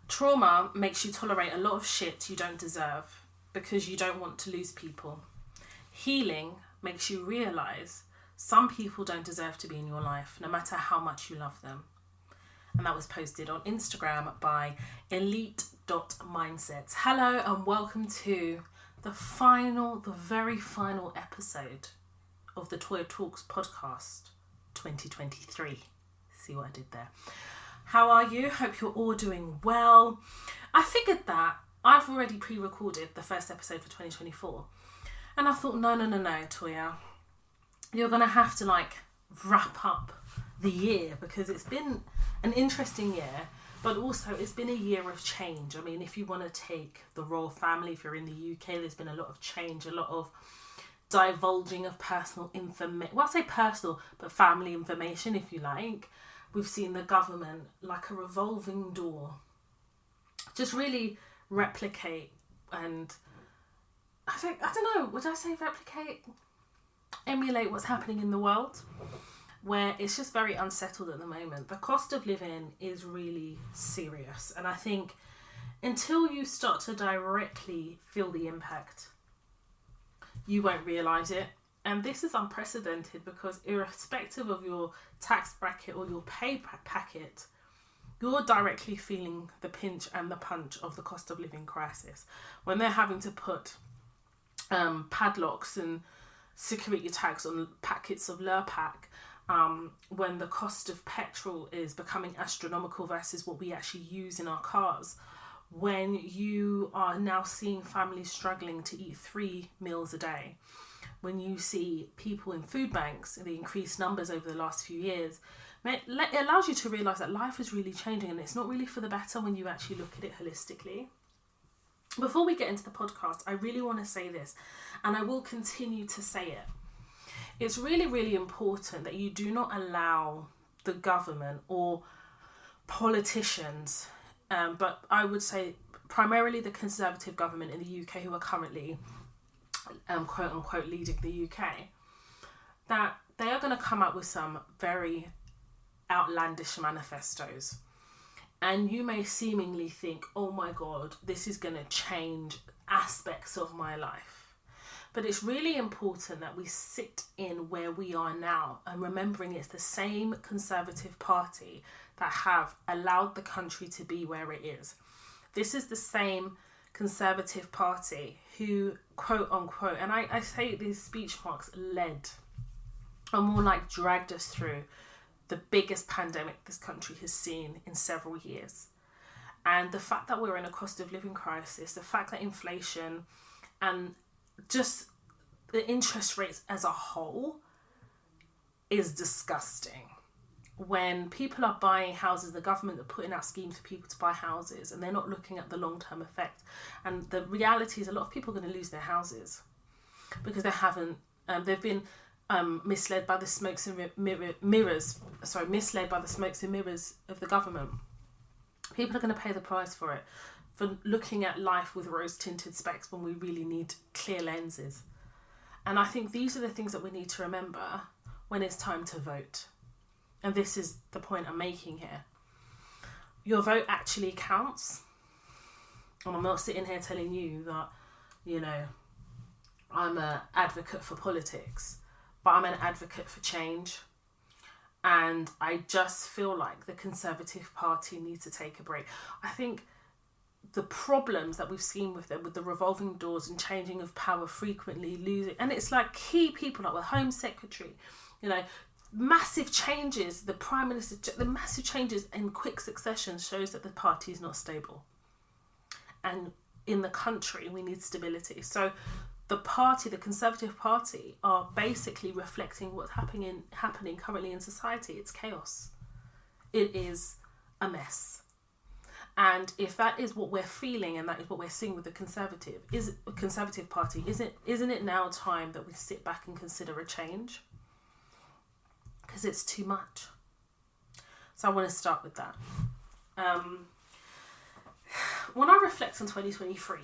Trauma makes you tolerate a lot of shit you don't deserve because you don't want to lose people. Healing makes you realise some people don't deserve to be in your life, no matter how much you love them. And that was posted on Instagram by elite.mindsets. Hello and welcome to the very final episode of the Toya Talks podcast 2023. See what I did there? How are you? Hope you're all doing well. I figured that I've already pre-recorded the first episode for 2024. And I thought, no, Toya. You're going to have to wrap up the year because it's been an interesting year, but also it's been a year of change. I mean, if you want to take the royal family, if you're in the UK, there's been a lot of change, a lot of divulging of personal information. Well, I say personal, but family information, if you like. We've seen the government, like a revolving door, just really replicate and I don't know, would I say replicate? Emulate what's happening in the world, where it's just very unsettled at the moment. The cost of living is really serious. And I think until you start to directly feel the impact, you won't realise it. And this is unprecedented because irrespective of your tax bracket or your pay packet, you're directly feeling the pinch and the punch of the cost of living crisis. When they're having to put padlocks and security tags on packets of Lurpak, when the cost of petrol is becoming astronomical versus what we actually use in our cars, when you are now seeing families struggling to eat 3 meals a day, when you see people in food banks, the increased numbers over the last few years, it allows you to realise that life is really changing and it's not really for the better when you actually look at it holistically. Before we get into the podcast, I really want to say this, and I will continue to say it. It's really, really important that you do not allow the government or politicians, but I would say primarily the Conservative government in the UK who are currently quote unquote leading the UK, that they are going to come up with some very outlandish manifestos. And you may seemingly think, oh my God, this is going to change aspects of my life. But it's really important that we sit in where we are now and remembering it's the same Conservative Party that have allowed the country to be where it is. This is the same Conservative Party who, quote unquote, and I say these speech marks, led or more like dragged us through the biggest pandemic this country has seen in several years. And the fact that we're in a cost of living crisis, the fact that inflation and just the interest rates as a whole is disgusting. When people are buying houses, the government are putting out schemes for people to buy houses and they're not looking at the long-term effect. And the reality is a lot of people are going to lose their houses because they haven't, they've been misled by the smokes and mirrors of the government. People are going to pay the price for it, for looking at life with rose-tinted specs when we really need clear lenses. And I think these are the things that we need to remember when it's time to vote. And this is the point I'm making here. Your vote actually counts. And I'm not sitting here telling you that, I'm an advocate for politics, but I'm an advocate for change. And I just feel like the Conservative Party needs to take a break. I think the problems that we've seen with them, with the revolving doors and changing of power frequently, losing, and it's like key people like the Home Secretary, massive changes, the Prime Minister, the massive changes in quick succession shows that the party is not stable. And in the country, we need stability. So the Conservative Party, are basically reflecting what's happening currently in society. It's chaos. It is a mess. And if that is what we're feeling and that is what we're seeing with the Conservative Party, isn't it now time that we sit back and consider a change? Because it's too much. So I want to start with that. When I reflect on 2023,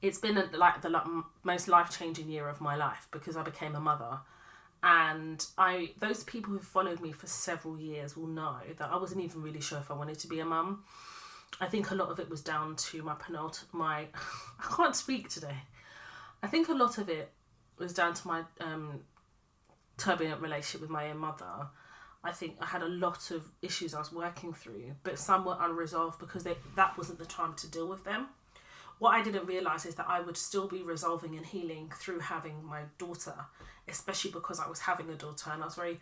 it's been the most life-changing year of my life because I became a mother. And those people who followed me for several years will know that I wasn't even really sure if I wanted to be a mum. I think a lot of it was down to my I can't speak today. I think a lot of it was down to my turbulent relationship with my own mother. I think I had a lot of issues I was working through, but some were unresolved because that wasn't the time to deal with them. What I didn't realise is that I would still be resolving and healing through having my daughter, especially because I was having a daughter, and I was very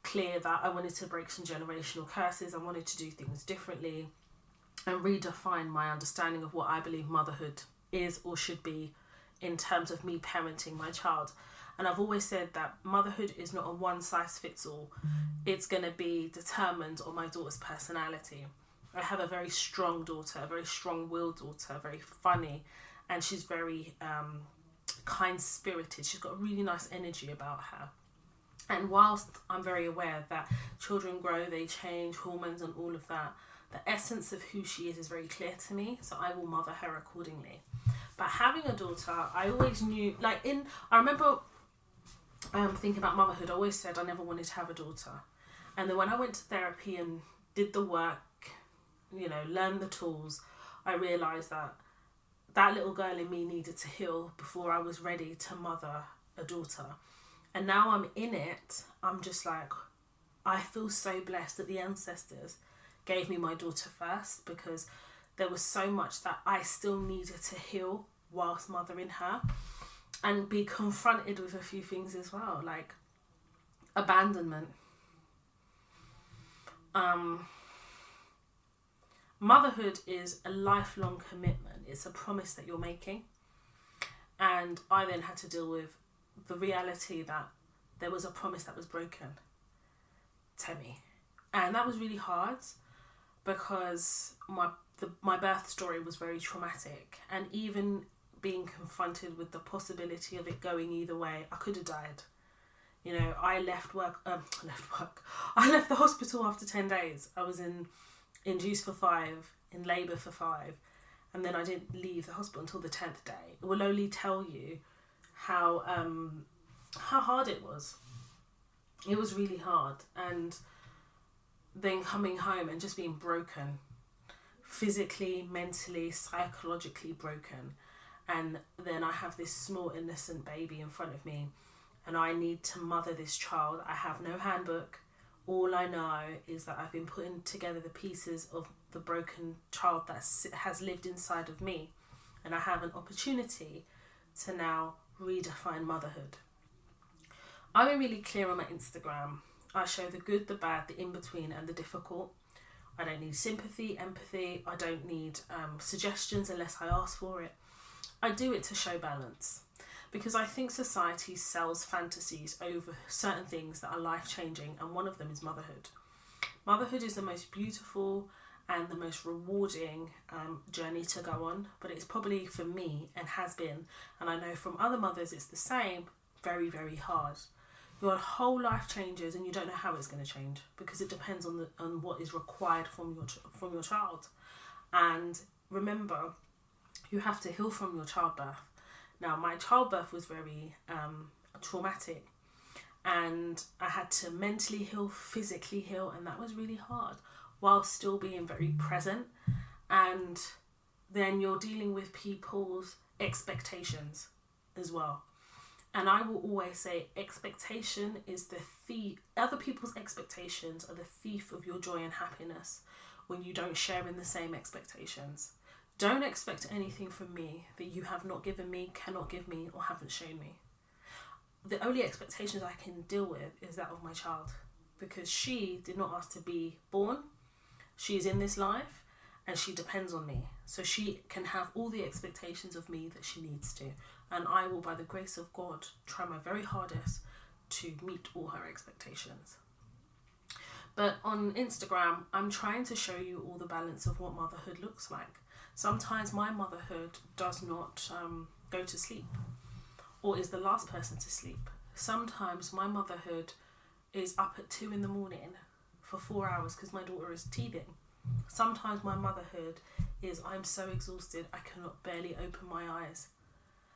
clear that I wanted to break some generational curses. I wanted to do things differently and redefine my understanding of what I believe motherhood is or should be in terms of me parenting my child. And I've always said that motherhood is not a one size fits all. It's going to be determined on my daughter's personality. I have a very strong daughter, a very strong-willed daughter, very funny, and she's very kind-spirited. She's got a really nice energy about her. And whilst I'm very aware that children grow, they change, hormones and all of that, the essence of who she is very clear to me, so I will mother her accordingly. But having a daughter, I always knew, I remember thinking about motherhood, I always said I never wanted to have a daughter. And then when I went to therapy and did the work, learned the tools, I realised that little girl in me needed to heal before I was ready to mother a daughter. And now I'm in it, I'm just like, I feel so blessed that the ancestors gave me my daughter first, because there was so much that I still needed to heal whilst mothering her, and be confronted with a few things as well, like abandonment. Motherhood is a lifelong commitment. It's a promise that you're making. And I then had to deal with the reality that there was a promise that was broken to me. And that was really hard because my birth story was very traumatic. And even being confronted with the possibility of it going either way, I could have died. I left the hospital after 10 days. I was induced for 5, in labour for 5, and then I didn't leave the hospital until the 10th day. It will only tell you how hard it was. It was really hard. And then coming home and just being broken, physically, mentally, psychologically broken. And then I have this small innocent baby in front of me, and I need to mother this child. I have no handbook. All I know is that I've been putting together the pieces of the broken child that has lived inside of me, and I have an opportunity to now redefine motherhood. I've been really clear on my Instagram. I show the good, the bad, the in-between and the difficult. I don't need sympathy, empathy. I don't need suggestions unless I ask for it. I do it to show balance, because I think society sells fantasies over certain things that are life-changing, and one of them is motherhood. Motherhood is the most beautiful and the most rewarding journey to go on, but it's probably, for me, and has been, and I know from other mothers it's the same, very, very hard. Your whole life changes and you don't know how it's going to change, because it depends on what is required from your child. And remember, you have to heal from your childbirth. Now, my childbirth was very traumatic, and I had to mentally heal, physically heal, and that was really hard, while still being very present. And then you're dealing with people's expectations as well. And I will always say expectation is the thief. Other people's expectations are the thief of your joy and happiness when you don't share in the same expectations. Don't expect anything from me that you have not given me, cannot give me, or haven't shown me. The only expectations I can deal with is that of my child, because she did not ask to be born. She is in this life and she depends on me. So she can have all the expectations of me that she needs to. And I will, by the grace of God, try my very hardest to meet all her expectations. But on Instagram, I'm trying to show you all the balance of what motherhood looks like. Sometimes my motherhood does not go to sleep, or is the last person to sleep. Sometimes my motherhood is up at 2 a.m. for 4 hours because my daughter is teething. Sometimes my motherhood is I'm so exhausted I cannot barely open my eyes.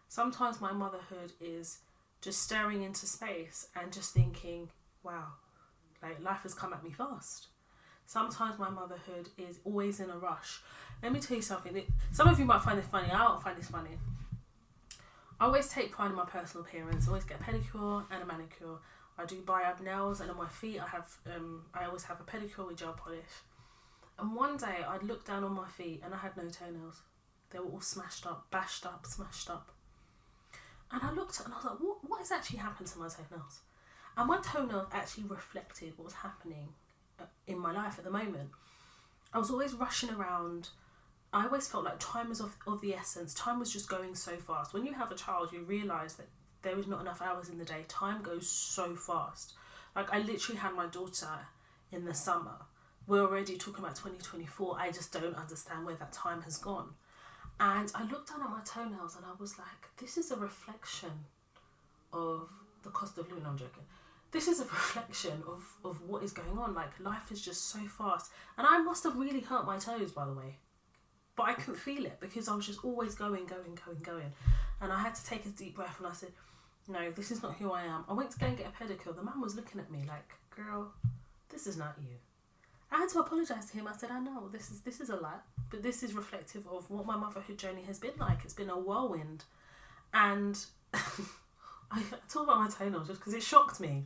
Sometimes my motherhood is just staring into space and just thinking, wow, like life has come at me fast. Sometimes my motherhood is always in a rush. let me tell you something. Some of you might find this funny. I don't find this funny. I always take pride in my personal appearance. I always get a pedicure and a manicure. I do buy up nails, and on my feet I always have a pedicure with gel polish. And one day I'd look down on my feet and I had no toenails. They were all smashed up, bashed up, smashed up. And I looked and I was like, what has actually happened to my toenails? And my toenails actually reflected what was happening in my life at the moment. I was always rushing around. I always felt like time was of the essence. Time was just going so fast. When you have a child, you realise that there is not enough hours in the day. Time goes so fast. Like, I literally had my daughter in the summer. We're already talking about 2024. I just don't understand where that time has gone. And I looked down at my toenails and I was like, this is a reflection of the cost of living. No, I'm joking. This is a reflection of what is going on. Like, life is just so fast. And I must have really hurt my toes, by the way. But I couldn't feel it because I was just always going. And I had to take a deep breath and I said, no, this is not who I am. I went to go and get a pedicure. The man was looking at me like, girl, this is not you. I had to apologise to him. I said, I know, this is a lot, but this is reflective of what my motherhood journey has been like. It's been a whirlwind. And I talk about my toenails just because it shocked me,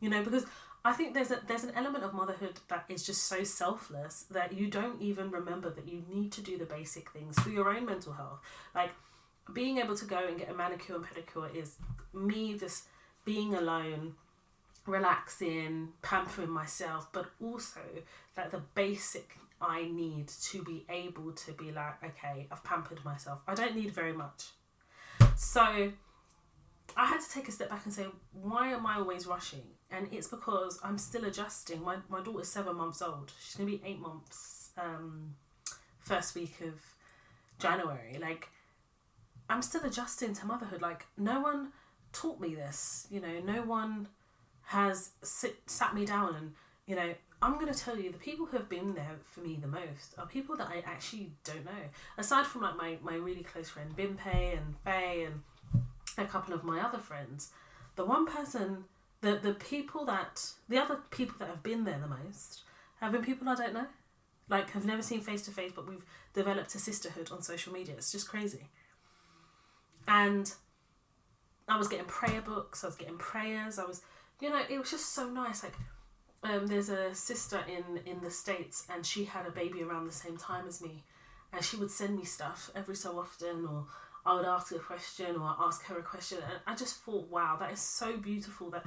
you know, because I think there's an element of motherhood that is just so selfless that you don't even remember that you need to do the basic things for your own mental health. Like, being able to go and get a manicure and pedicure is me just being alone, relaxing, pampering myself, but also like the basic I need to be able to be like, okay, I've pampered myself. I don't need very much. So I had to take a step back and say, why am I always rushing? And it's because I'm still adjusting. My daughter's 7 months old. She's going to be 8 months first week of January. Like, I'm still adjusting to motherhood. Like, no one taught me this. You know, no one has sat me down and, you know, I'm going to tell you, the people who have been there for me the most are people that I actually don't know. Aside from like my really close friend Bimpe and Faye and a couple of my other friends, the one person, the other people that have been there the most have been people I don't know. Like, have never seen face to face, but we've developed a sisterhood on social media. It's just crazy. And I was getting prayer books, I was getting prayers, you know, it was just so nice. Like, there's a sister in the States and she had a baby around the same time as me, and she would send me stuff every so often, or I would ask her a question or ask her a question, and I just thought, wow, that is so beautiful that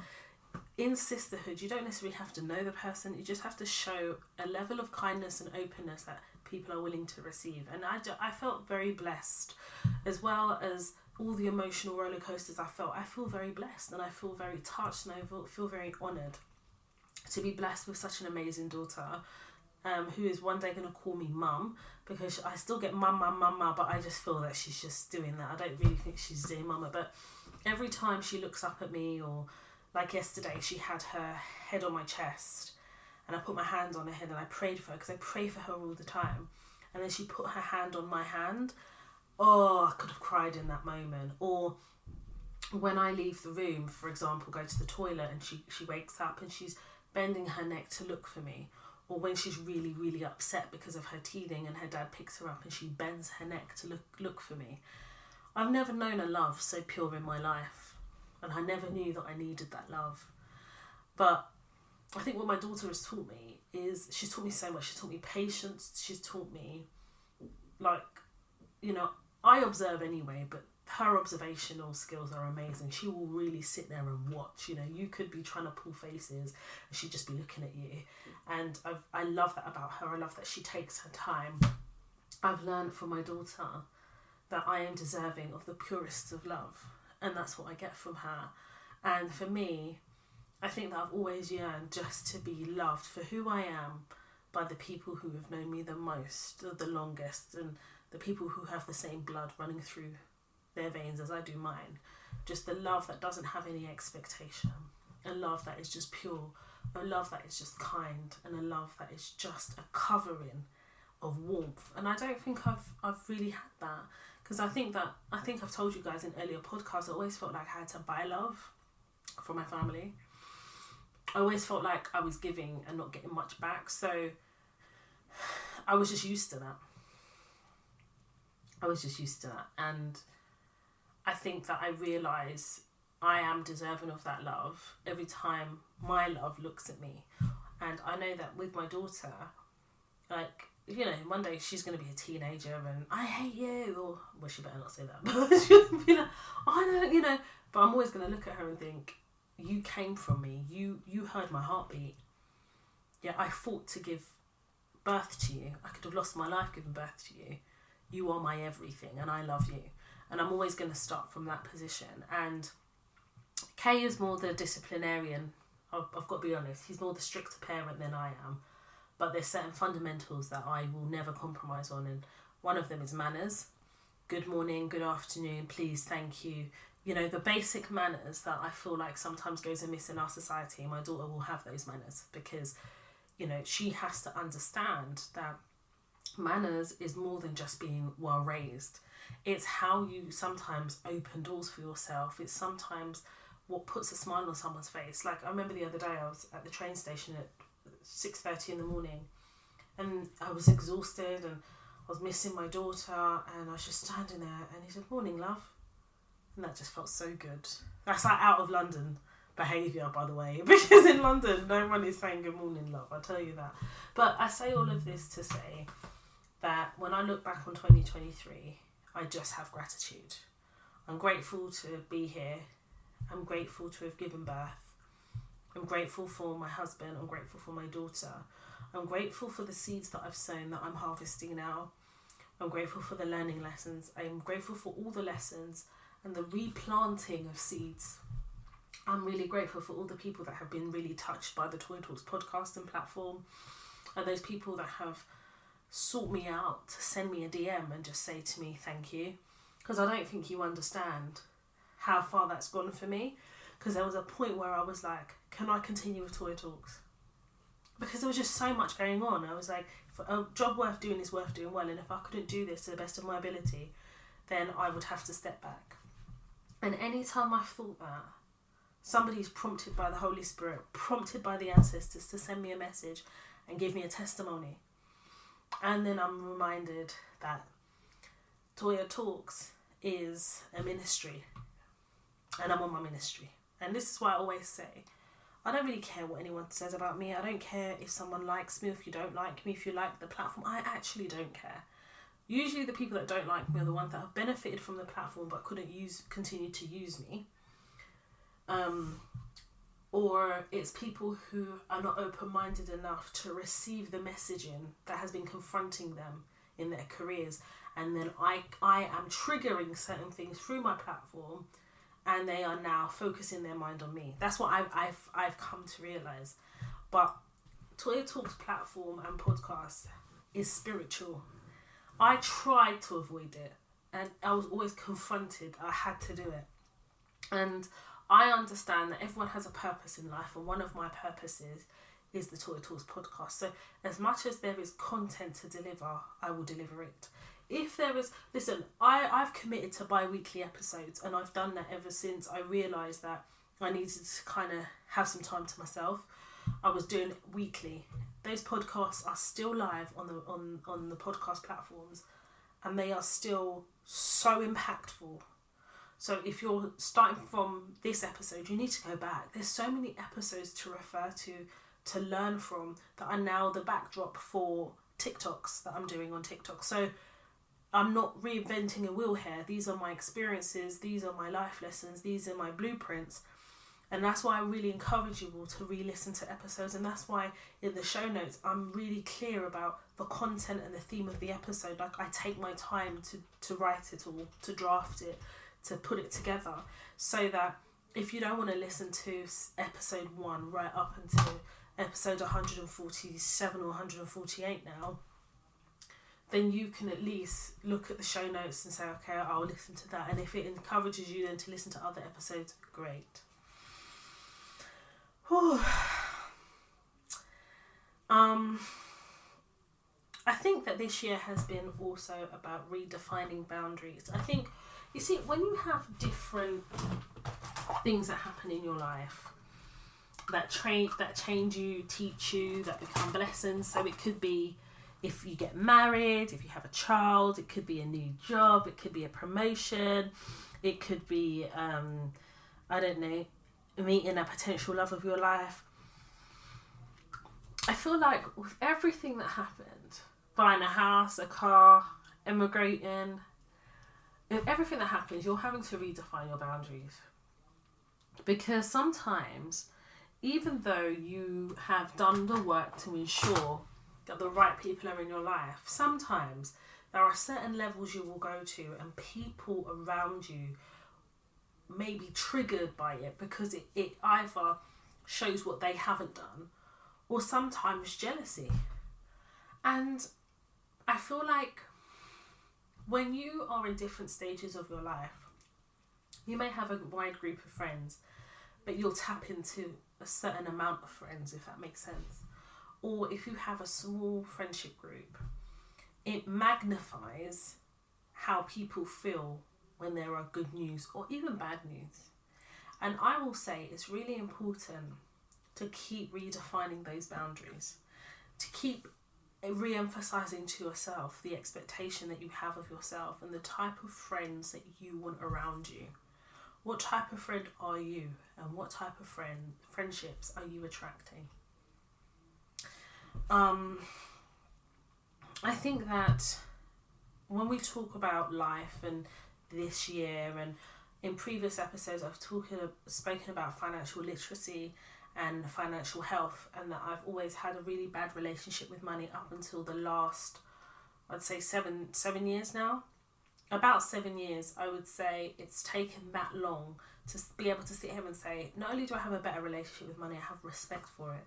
in sisterhood you don't necessarily have to know the person, you just have to show a level of kindness and openness that people are willing to receive. And I felt very blessed, as well as all the emotional roller coasters I feel very blessed, and I feel very touched, and I feel very honoured to be blessed with such an amazing daughter, who is one day going to call me mum, because I still get mama, but I just feel that she's just doing that. I don't really think she's doing mama, but every time she looks up at me, or like yesterday, she had her head on my chest and I put my hand on her head and I prayed for her, because I pray for her all the time, and then she put her hand on my hand. Oh, I could have cried in that moment. Or when I leave the room, for example, go to the toilet, and she wakes up and she's bending her neck to look for me, or when she's really, really upset because of her teething and her dad picks her up and she bends her neck to look for me. I've never known a love so pure in my life, and I never knew that I needed that love. But I think what my daughter has taught me is, she's taught me so much. She's taught me patience. She's taught me, like, you know, I observe anyway, but her observational skills are amazing. She will really sit there and watch. You know, you could be trying to pull faces and she'd just be looking at you. And I love that about her. I love that she takes her time. I've learned from my daughter that I am deserving of the purest of love, and that's what I get from her. And for me, I think that I've always yearned just to be loved for who I am by the people who have known me the most, the longest, and the people who have the same blood running through their veins as I do mine. Just the love that doesn't have any expectation, a love that is just pure, a love that is just kind, and a love that is just a covering of warmth. And I don't think I've really had that, because I think I've told you guys in earlier podcasts, I always felt like I had to buy love from my family. I always felt like I was giving and not getting much back, so I was just used to that. I was just used to that. And I think that I realise I am deserving of that love every time my love looks at me. And I know that with my daughter, like, you know, one day she's going to be a teenager and I hate you, or, well, she better not say that, but she'll be like, I don't, you know, but I'm always going to look at her and think, you came from me, you heard my heartbeat. Yeah, I fought to give birth to you. I could have lost my life giving birth to you. You are my everything and I love you. And I'm always going to start from that position. And Kay is more the disciplinarian. I've got to be honest. He's more the stricter parent than I am. But there's certain fundamentals that I will never compromise on. And one of them is manners. Good morning, good afternoon, please, thank you. You know, the basic manners that I feel like sometimes goes amiss in our society. My daughter will have those manners because, you know, she has to understand that manners is more than just being well raised. It's how you sometimes open doors for yourself. It's sometimes what puts a smile on someone's face. Like, I remember the other day I was at the train station at 6:30 in the morning and I was exhausted and I was missing my daughter and I was just standing there and he said, morning, love. And that just felt so good. That's like out of London behaviour, by the way, because in London no one is saying good morning, love, I'll tell you that. But I say all of this to say that when I look back on 2023, I just have gratitude. I'm grateful to be here. I'm grateful to have given birth. I'm grateful for my husband. I'm grateful for my daughter. I'm grateful for the seeds that I've sown that I'm harvesting now. I'm grateful for the learning lessons. I'm grateful for all the lessons and the replanting of seeds. I'm really grateful for all the people that have been really touched by the Toy Talks podcast and platform, and those people that have sought me out to send me a DM and just say to me, thank you. Because I don't think you understand how far that's gone for me. Because there was a point where I was like, can I continue with Toy Talks? Because there was just so much going on. I was like, if a job worth doing is worth doing well, and if I couldn't do this to the best of my ability, then I would have to step back. And any time I've thought that, somebody's prompted by the Holy Spirit, prompted by the ancestors to send me a message and give me a testimony. And then I'm reminded that Toya Talks is a ministry and I'm on my ministry. And this is why I always say, I don't really care what anyone says about me. I don't care if someone likes me, if you don't like me, if you like the platform. I actually don't care. Usually the people that don't like me are the ones that have benefited from the platform but couldn't continue to use me. Or it's people who are not open-minded enough to receive the messaging that has been confronting them in their careers. And then I am triggering certain things through my platform and they are now focusing their mind on me. That's what I've come to realise. But Toya Talks platform and podcast is spiritual. I tried to avoid it and I was always confronted. I had to do it. And I understand that everyone has a purpose in life, and one of my purposes is the Toy Talks podcast. So as much as there is content to deliver, I will deliver it. If there is, listen, I've committed to bi-weekly episodes, and I've done that ever since I realised that I needed to kind of have some time to myself. I was doing it weekly. Those podcasts are still live on the podcast platforms, and they are still so impactful. So if you're starting from this episode, you need to go back. There's so many episodes to refer to learn from that are now the backdrop for TikToks that I'm doing on TikTok. So I'm not reinventing a wheel here. These are my experiences. These are my life lessons. These are my blueprints. And that's why I really encourage you all to re-listen to episodes. And that's why in the show notes, I'm really clear about the content and the theme of the episode. Like, I take my time to write it all, to draft it, to put it together, so that if you don't want to listen to episode 1 right up until episode 147 or 148 now, then you can at least look at the show notes and say, okay, I'll listen to that. And if it encourages you then to listen to other episodes, great. I think that this year has been also about redefining boundaries. I think, you see, when you have different things that happen in your life that change you, teach you, that become blessings. So it could be, if you get married, if you have a child, it could be a new job, it could be a promotion, it could be, I don't know, meeting a potential love of your life. I feel like with everything that happened, buying a house, a car, immigrating, with everything that happens, you're having to redefine your boundaries. Because sometimes, even though you have done the work to ensure that the right people are in your life, sometimes there are certain levels you will go to and people around you may be triggered by it because it either shows what they haven't done or sometimes jealousy. And I feel like when you are in different stages of your life, you may have a wide group of friends, but you'll tap into a certain amount of friends, if that makes sense. Or if you have a small friendship group, it magnifies how people feel when there are good news or even bad news. And I will say it's really important to keep redefining those boundaries, to keep re-emphasizing to yourself the expectation that you have of yourself and the type of friends that you want around you. What type of friend are you, and what type of friendships are you attracting? I think that when we talk about life and this year, and in previous episodes I've spoken about financial literacy and financial health, and that I've always had a really bad relationship with money up until the last, I'd say 7 years now. About 7 years, I would say it's taken that long to be able to sit here and say, not only do I have a better relationship with money, I have respect for it,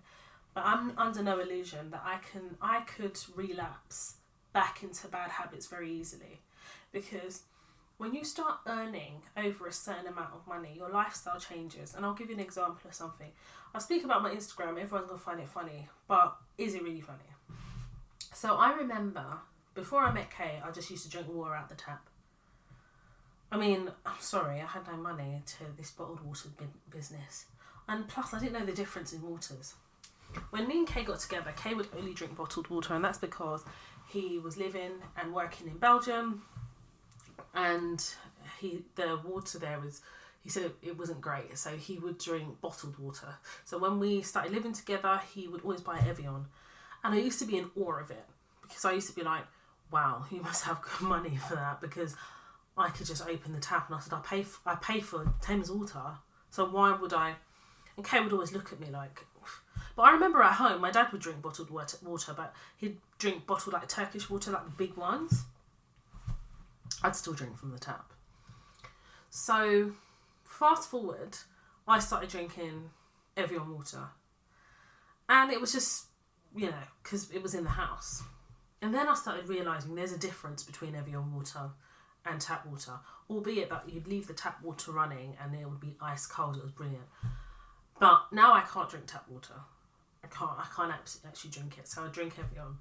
but I'm under no illusion that I could relapse back into bad habits very easily. Because when you start earning over a certain amount of money, your lifestyle changes. And I'll give you an example of something. I speak about my Instagram, everyone's going to find it funny, but is it really funny? So I remember, before I met Kay, I just used to drink water out the tap. I mean, I'm sorry, I had no money to this bottled water business. And plus, I didn't know the difference in waters. When me and Kay got together, Kay would only drink bottled water, and that's because he was living and working in Belgium, and the water there was, he said it wasn't great, so he would drink bottled water. So when we started living together, he would always buy Evian, and I used to be in awe of it, because I used to be like, wow, you must have good money for that, because I could just open the tap, and I said, I pay for Thames water, so why would I? And Kay would always look at me like, but I remember at home, my dad would drink bottled water, but he'd drink bottled like Turkish water, like the big ones. I'd still drink from the tap. So fast forward, I started drinking Evian water. And it was just, because it was in the house. And then I started realising there's a difference between Evian water and tap water. Albeit that you'd leave the tap water running and it would be ice cold. It was brilliant. But now I can't drink tap water. I can't actually drink it. So I drink Evian.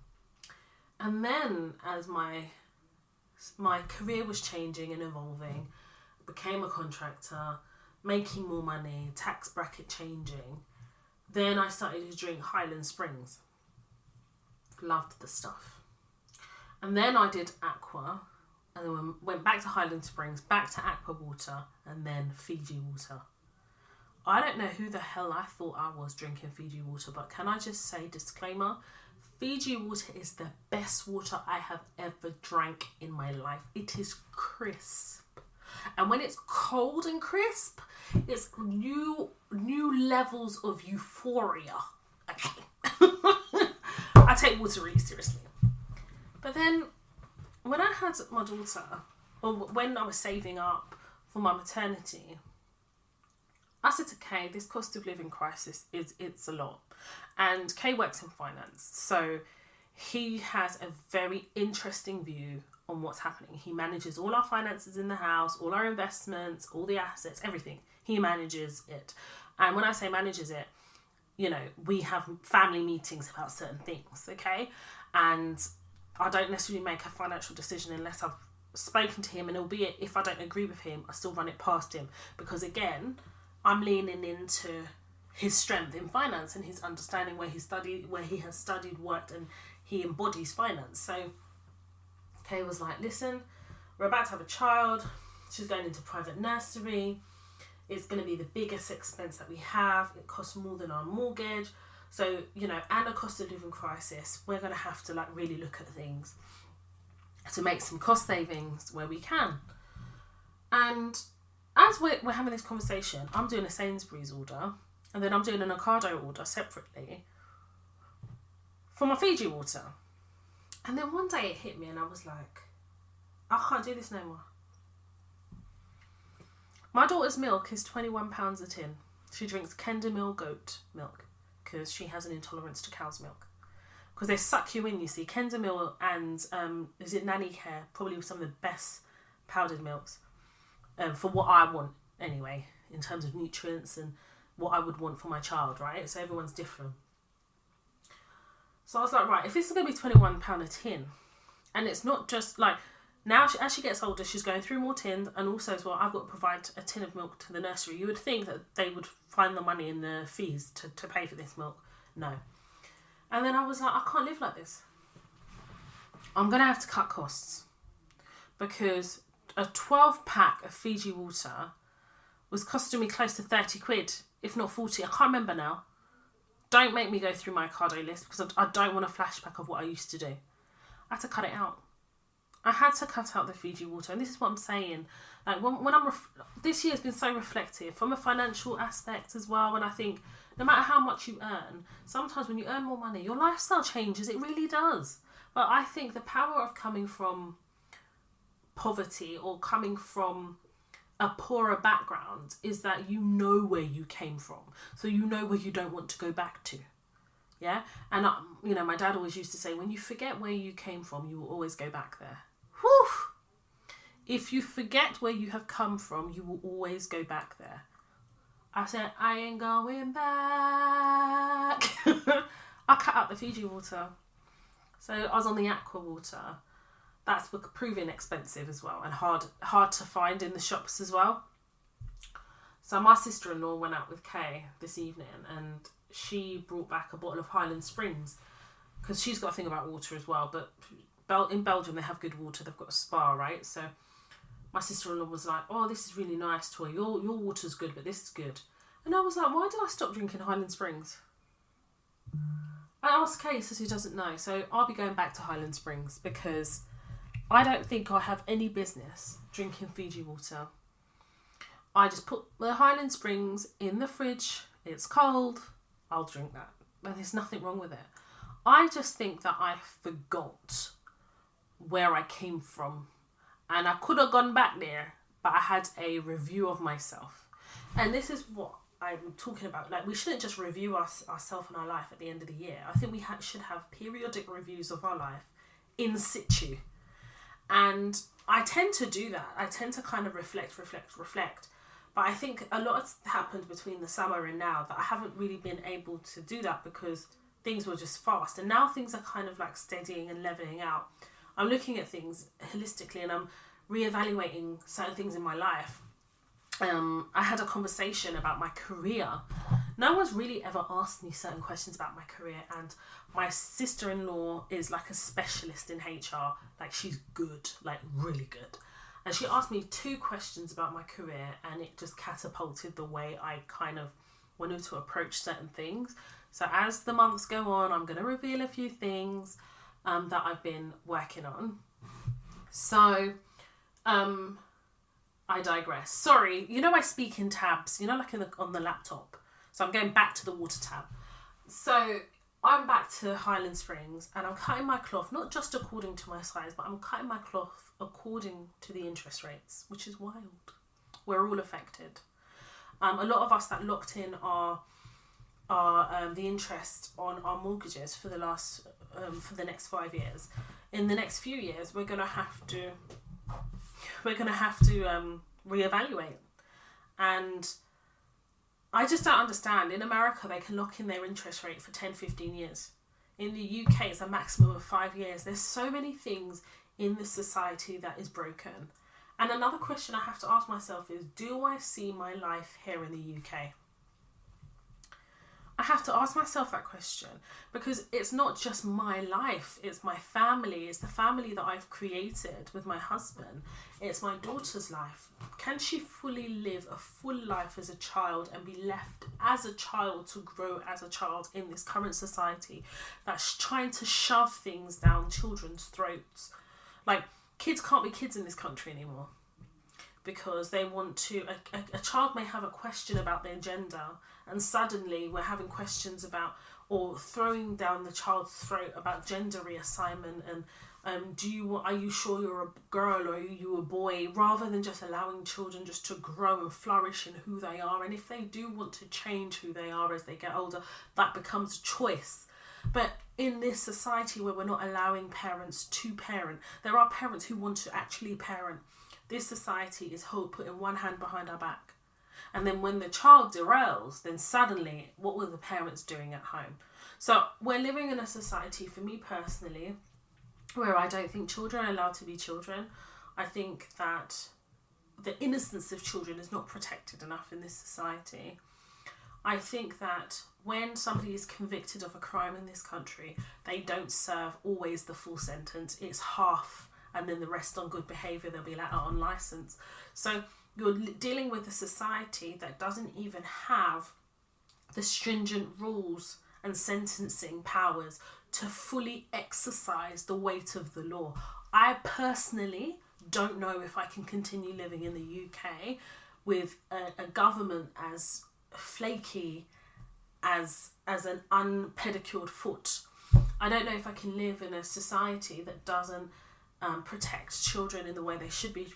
And then as my career was changing and evolving, I became a contractor, making more money, tax bracket changing. Then I started to drink Highland Springs. Loved the stuff. And then I did Aqua, and then went back to Highland Springs, back to Aqua water, and then Fiji water. I don't know who the hell I thought I was drinking Fiji water, but can I just say, disclaimer, Fiji water is the best water I have ever drank in my life. It is crisp. And when it's cold and crisp, it's new levels of euphoria. Okay. I take water really seriously. But then, when I had my daughter, or when I was saving up for my maternity, I said to Kay, this cost of living crisis, it's a lot. And Kay works in finance, so he has a very interesting view on what's happening. He manages all our finances in the house, all our investments, all the assets, everything. He manages it. And when I say manages it, we have family meetings about certain things, okay? And I don't necessarily make a financial decision unless I've spoken to him, and albeit if I don't agree with him, I still run it past him, because again, I'm leaning into his strength in finance and his understanding where he has studied, worked, and he embodies finance. So Kay was like, listen, we're about to have a child. She's going into private nursery. It's going to be the biggest expense that we have. It costs more than our mortgage. So, you know, and a cost of living crisis, we're going to have to like really look at things to make some cost savings where we can. And as we're having this conversation, I'm doing a Sainsbury's order, and then I'm doing an Ocado order separately for my Fiji water. And then one day it hit me and I was like, I can't do this no more. My daughter's milk is £21 a tin. She drinks Kendamil goat milk because she has an intolerance to cow's milk. Because they suck you in, you see. Kendamil and is it Nanny Care? Probably some of the best powdered milks for what I want anyway, in terms of nutrients and what I would want for my child, right? So everyone's different. So I was like, right, if this is going to be £21 a tin, and it's not just like, now as she gets older, she's going through more tins, and also as well, I've got to provide a tin of milk to the nursery. You would think that they would find the money in the fees to pay for this milk. No. And then I was like, I can't live like this. I'm going to have to cut costs. Because a 12 pack of Fiji water was costing me close to 30 quid, if not 40. I can't remember now. Don't make me go through my Ocado list because I don't want a flashback of what I used to do. I had to cut it out. I had to cut out the Fiji water. And this is what I'm saying. Like when this year has been so reflective from a financial aspect as well. And I think no matter how much you earn, sometimes when you earn more money, your lifestyle changes. It really does. But I think the power of coming from poverty or coming from a poorer background is that you know where you came from. So you know where you don't want to go back to. Yeah? And, you know, my dad always used to say, when you forget where you came from, you will always go back there. Whew! If you forget where you have come from, you will always go back there. I said, I ain't going back. I cut out the Fiji water. So I was on the aqua water. That's proving expensive as well and hard to find in the shops as well. So my sister-in-law went out with Kay this evening and she brought back a bottle of Highland Springs because she's got a thing about water as well. But in Belgium, they have good water. They've got a spa, right? So my sister-in-law was like, oh, this is really nice, Toy. Your water's good, but this is good. And I was like, why did I stop drinking Highland Springs? I asked Kay, says he doesn't know. So I'll be going back to Highland Springs because I don't think I have any business drinking Fiji water. I just put the Highland Springs in the fridge. It's cold. I'll drink that. And there's nothing wrong with it. I just think that I forgot where I came from. And I could have gone back there, but I had a review of myself. And this is what I'm talking about. Like, we shouldn't just review ourselves and our life at the end of the year. I think we should have periodic reviews of our life in situ. And I tend to do that. I tend to kind of reflect. But I think a lot has happened between the summer and now that I haven't really been able to do that because things were just fast. And now things are kind of like steadying and leveling out. I'm looking at things holistically and I'm reevaluating certain things in my life. I had a conversation about my career. No one's really ever asked me certain questions about my career, and my sister-in-law is like a specialist in HR. Like, she's good, like really good. And she asked me 2 questions about my career, and it just catapulted the way I kind of wanted to approach certain things. So as the months go on, I'm going to reveal a few things that I've been working on. So, I digress. Sorry, you know I speak in tabs, you know, like on the laptop. So I'm going back to the water tab. So I'm back to Highland Springs and I'm cutting my cloth, not just according to my size, but I'm cutting my cloth according to the interest rates, which is wild. We're all affected. A lot of us that locked in our the interest on our mortgages for the next 5 years. In the next few years, we're gonna have to reevaluate. And I just don't understand. In America, they can lock in their interest rate for 10, 15 years. In the UK, it's a maximum of 5 years. There's so many things in this society that is broken. And another question I have to ask myself is, do I see my life here in the UK? I have to ask myself that question, because it's not just my life, it's my family, it's the family that I've created with my husband, it's my daughter's life. Can she fully live a full life as a child and be left as a child to grow as a child in this current society that's trying to shove things down children's throats? Like, kids can't be kids in this country anymore, because they want to, a child may have a question about their gender, and suddenly we're having questions about, or throwing down the child's throat about gender reassignment, and are you sure you're a girl or are you a boy, rather than just allowing children just to grow and flourish in who they are. And if they do want to change who they are as they get older, that becomes a choice. But in this society where we're not allowing parents to parent, there are parents who want to actually parent. This society is putting one hand behind our back. And then when the child derails, then suddenly, what were the parents doing at home? So we're living in a society, for me personally, where I don't think children are allowed to be children. I think that the innocence of children is not protected enough in this society. I think that when somebody is convicted of a crime in this country, they don't serve always the full sentence. It's half, and then the rest on good behaviour, they'll be let out on licence. So you're dealing with a society that doesn't even have the stringent rules and sentencing powers to fully exercise the weight of the law. I personally don't know if I can continue living in the UK with a government as flaky as an unpedicured foot. I don't know if I can live in a society that doesn't protect children in the way they should be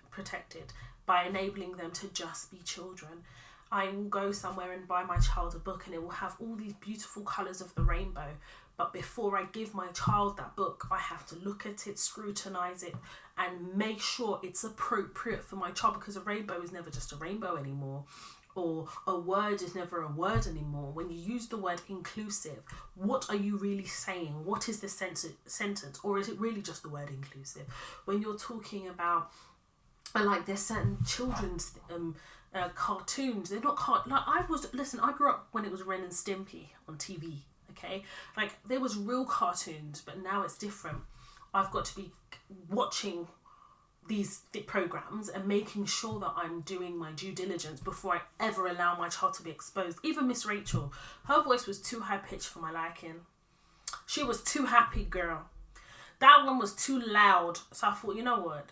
protected, by enabling them to just be children. I will go somewhere and buy my child a book and it will have all these beautiful colours of the rainbow. But before I give my child that book, I have to look at it, scrutinise it, and make sure it's appropriate for my child, because a rainbow is never just a rainbow anymore. Or a word is never a word anymore. When you use the word inclusive, what are you really saying? What is the sentence? Or is it really just the word inclusive? When you're talking about, like, there's certain children's cartoons, they're not I grew up when it was Ren and Stimpy on TV, okay? Like, there was real cartoons, but now it's different. I've got to be watching these programs and making sure that I'm doing my due diligence before I ever allow my child to be exposed. Even Miss Rachel, her voice was too high pitched for my liking. She was too happy, girl. That one was too loud. So I thought, you know what?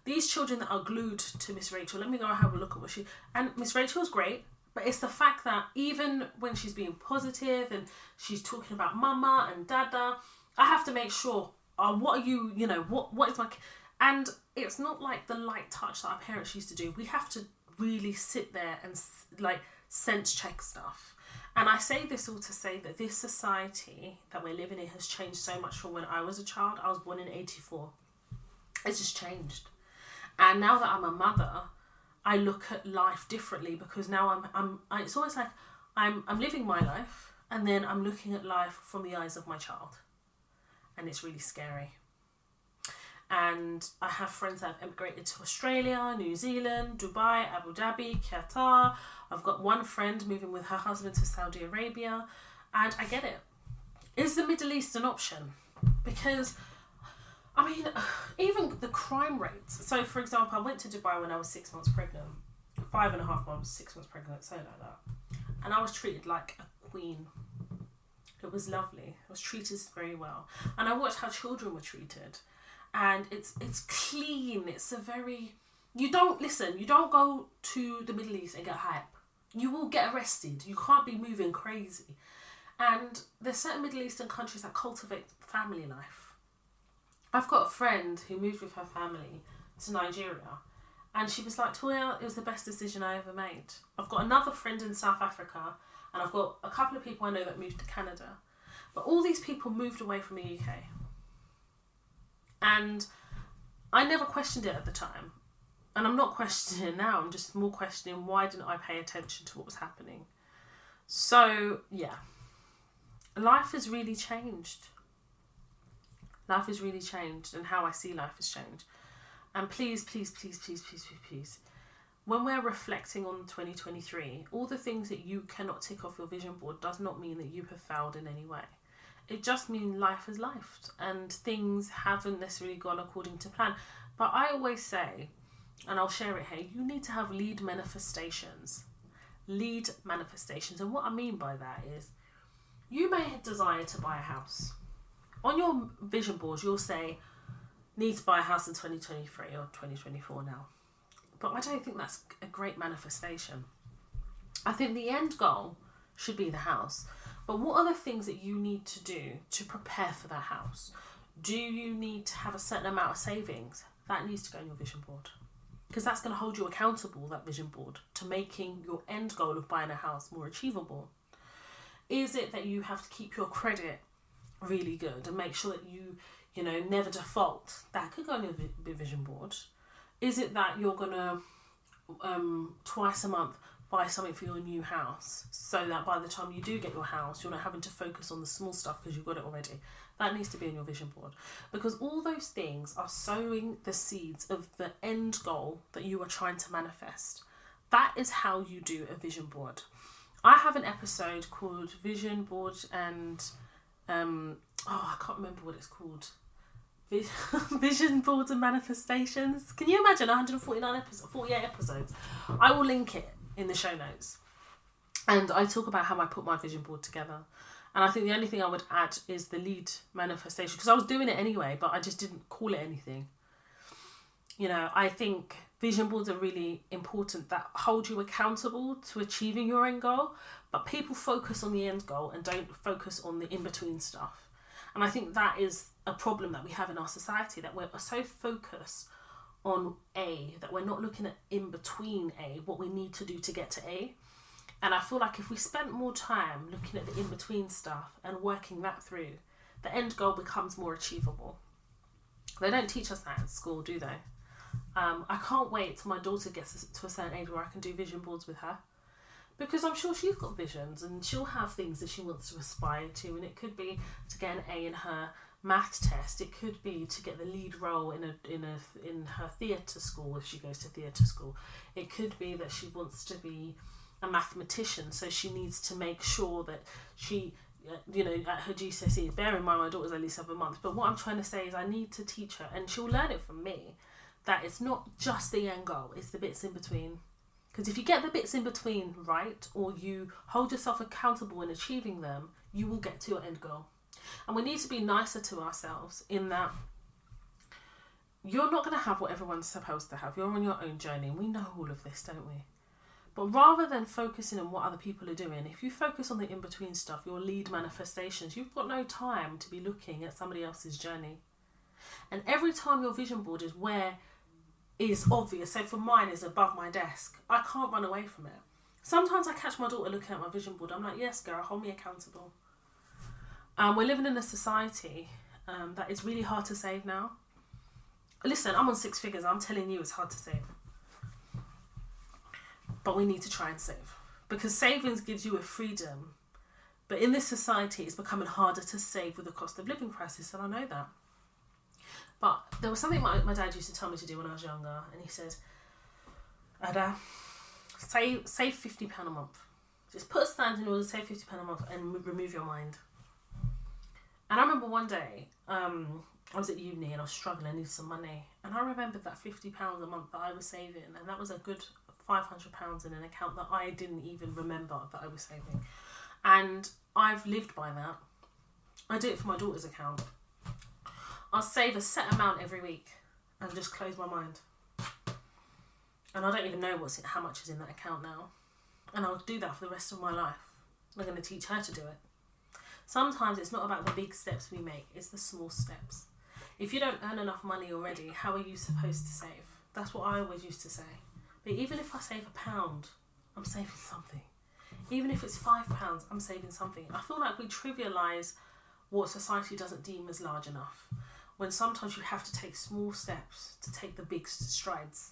These children that are glued to Miss Rachel, let me go and have a look at what and Miss Rachel's great, but it's the fact that even when she's being positive and she's talking about mama and dada, I have to make sure, what are you, what is my... And it's not like the light touch that our parents used to do. We have to really sit there and sense check stuff. And I say this all to say that this society that we're living in has changed so much from when I was a child. I was born in 84. It's just changed. And now that I'm a mother, I look at life differently, because now it's always like I'm living my life, and then I'm looking at life from the eyes of my child. And it's really scary. And I have friends that have emigrated to Australia, New Zealand, Dubai, Abu Dhabi, Qatar. I've got one friend moving with her husband to Saudi Arabia. And I get it. Is the Middle East an option? Because, I mean, even the crime rates. So, for example, I went to Dubai when I was 6 months pregnant. 5.5 months, 6 months pregnant, something like that. And I was treated like a queen. It was lovely. I was treated very well. And I watched how children were treated. And it's clean. It's a very... You don't go to the Middle East and get hype. You will get arrested. You can't be moving crazy. And there's certain Middle Eastern countries that cultivate family life. I've got a friend who moved with her family to Nigeria. And she was like, Toya, it was the best decision I ever made. I've got another friend in South Africa. And I've got a couple of people I know that moved to Canada. But all these people moved away from the UK. And I never questioned it at the time. And I'm not questioning it now. I'm just more questioning, why didn't I pay attention to what was happening? So, yeah. Life has really changed. Life has really changed, and how I see life has changed. And please, please, please, please, please, please, please, when we're reflecting on 2023, all the things that you cannot tick off your vision board does not mean that you have failed in any way. It just means life has lifed and things haven't necessarily gone according to plan. But I always say, and I'll share it here, you need to have lead manifestations. Lead manifestations. And what I mean by that is, you may desire to buy a house. On your vision board, you'll say, need to buy a house in 2023 or 2024 now. But I don't think that's a great manifestation. I think the end goal should be the house. But what are the things that you need to do to prepare for that house? Do you need to have a certain amount of savings? That needs to go on your vision board. Because that's going to hold you accountable, that vision board, to making your end goal of buying a house more achievable. Is it that you have to keep your credit really good and make sure that you never default? That could go on your vision board. Is it that you're going to twice a month buy something for your new house so that by the time you do get your house, you're not having to focus on the small stuff because you've got it already? That needs to be on your vision board, because all those things are sowing the seeds of the end goal that you are trying to manifest. That is how you do a vision board. I have an episode called Vision Board and I can't remember what it's called. Vision boards and manifestations. Can you imagine 48 episodes? I will link it in the show notes. And I talk about how I put my vision board together. And I think the only thing I would add is the lead manifestation, because I was doing it anyway, but I just didn't call it anything. I think vision boards are really important, that hold you accountable to achieving your end goal, but people focus on the end goal and don't focus on the in-between stuff. And I think that is a problem that we have in our society, that we're so focused on A, that we're not looking at in between A, what we need to do to get to A. And I feel like if we spent more time looking at the in-between stuff and working that through, the end goal becomes more achievable. They don't teach us that at school, do they? I can't wait till my daughter gets to a certain age where I can do vision boards with her, because I'm sure she's got visions and she'll have things that she wants to aspire to, and it could be to get an A in her math test. It could be to get the lead role in her theatre school if she goes to theatre school. It could be that she wants to be a mathematician, so she needs to make sure that she, at her GCSE, bear in mind my daughter's only 7 months, but what I'm trying to say is I need to teach her, and she'll learn it from me, that it's not just the end goal, it's the bits in between. Because if you get the bits in between right, or you hold yourself accountable in achieving them, you will get to your end goal. And we need to be nicer to ourselves in that you're not going to have what everyone's supposed to have. You're on your own journey, and we know all of this, don't we? But rather than focusing on what other people are doing, if you focus on the in-between stuff, your lead manifestations, you've got no time to be looking at somebody else's journey. And every time your vision board is obvious, so for mine is above my desk, I can't run away from it. Sometimes I catch my daughter looking at my vision board. I'm like, yes, girl, hold me accountable. We're living in a society that is really hard to save now. Listen, I'm on 6 figures. I'm telling you it's hard to save. But we need to try and save, because savings gives you a freedom. But in this society, it's becoming harder to save with the cost of living crisis, and I know that. But there was something my dad used to tell me to do when I was younger, and he said, Ada, save £50 a month. Just put a stand in order to save £50 a month and remove your mind. And I remember one day, I was at uni and I was struggling, I needed some money. And I remembered that £50 a month that I was saving, and that was a good £500 in an account that I didn't even remember that I was saving. And I've lived by that. I do it for my daughter's account. I'll save a set amount every week and just close my mind. And I don't even know how much is in that account now. And I'll do that for the rest of my life. I'm going to teach her to do it. Sometimes it's not about the big steps we make, it's the small steps. If you don't earn enough money already, how are you supposed to save? That's what I always used to say. But even if I save £1, I'm saving something. Even if it's £5, I'm saving something. I feel like we trivialise what society doesn't deem as large enough, when sometimes you have to take small steps to take the big strides.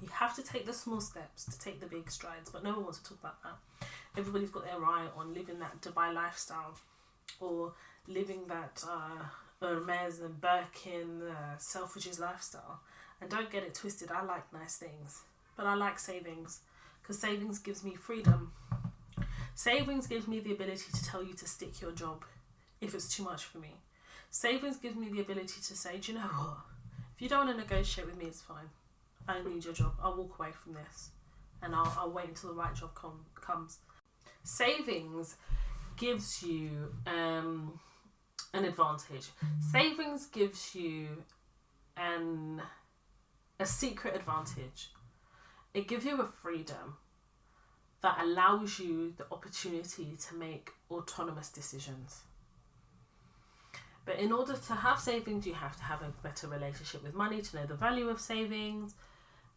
You have to take the small steps to take the big strides, but no one wants to talk about that. Everybody's got their eye on living that Dubai lifestyle, or living that Hermes and Birkin, Selfridges lifestyle. And don't get it twisted, I like nice things. but I like savings because savings gives me freedom. Savings gives me the ability to tell you to stick your job if it's too much for me. Savings gives me the ability to say, do you know what? If you don't want to negotiate with me, it's fine. I don't need your job. I'll walk away from this and I'll wait until the right job comes. Savings gives you an advantage. Savings gives you a secret advantage. It gives you a freedom that allows you the opportunity to make autonomous decisions. But in order to have savings, you have to have a better relationship with money, to know the value of savings.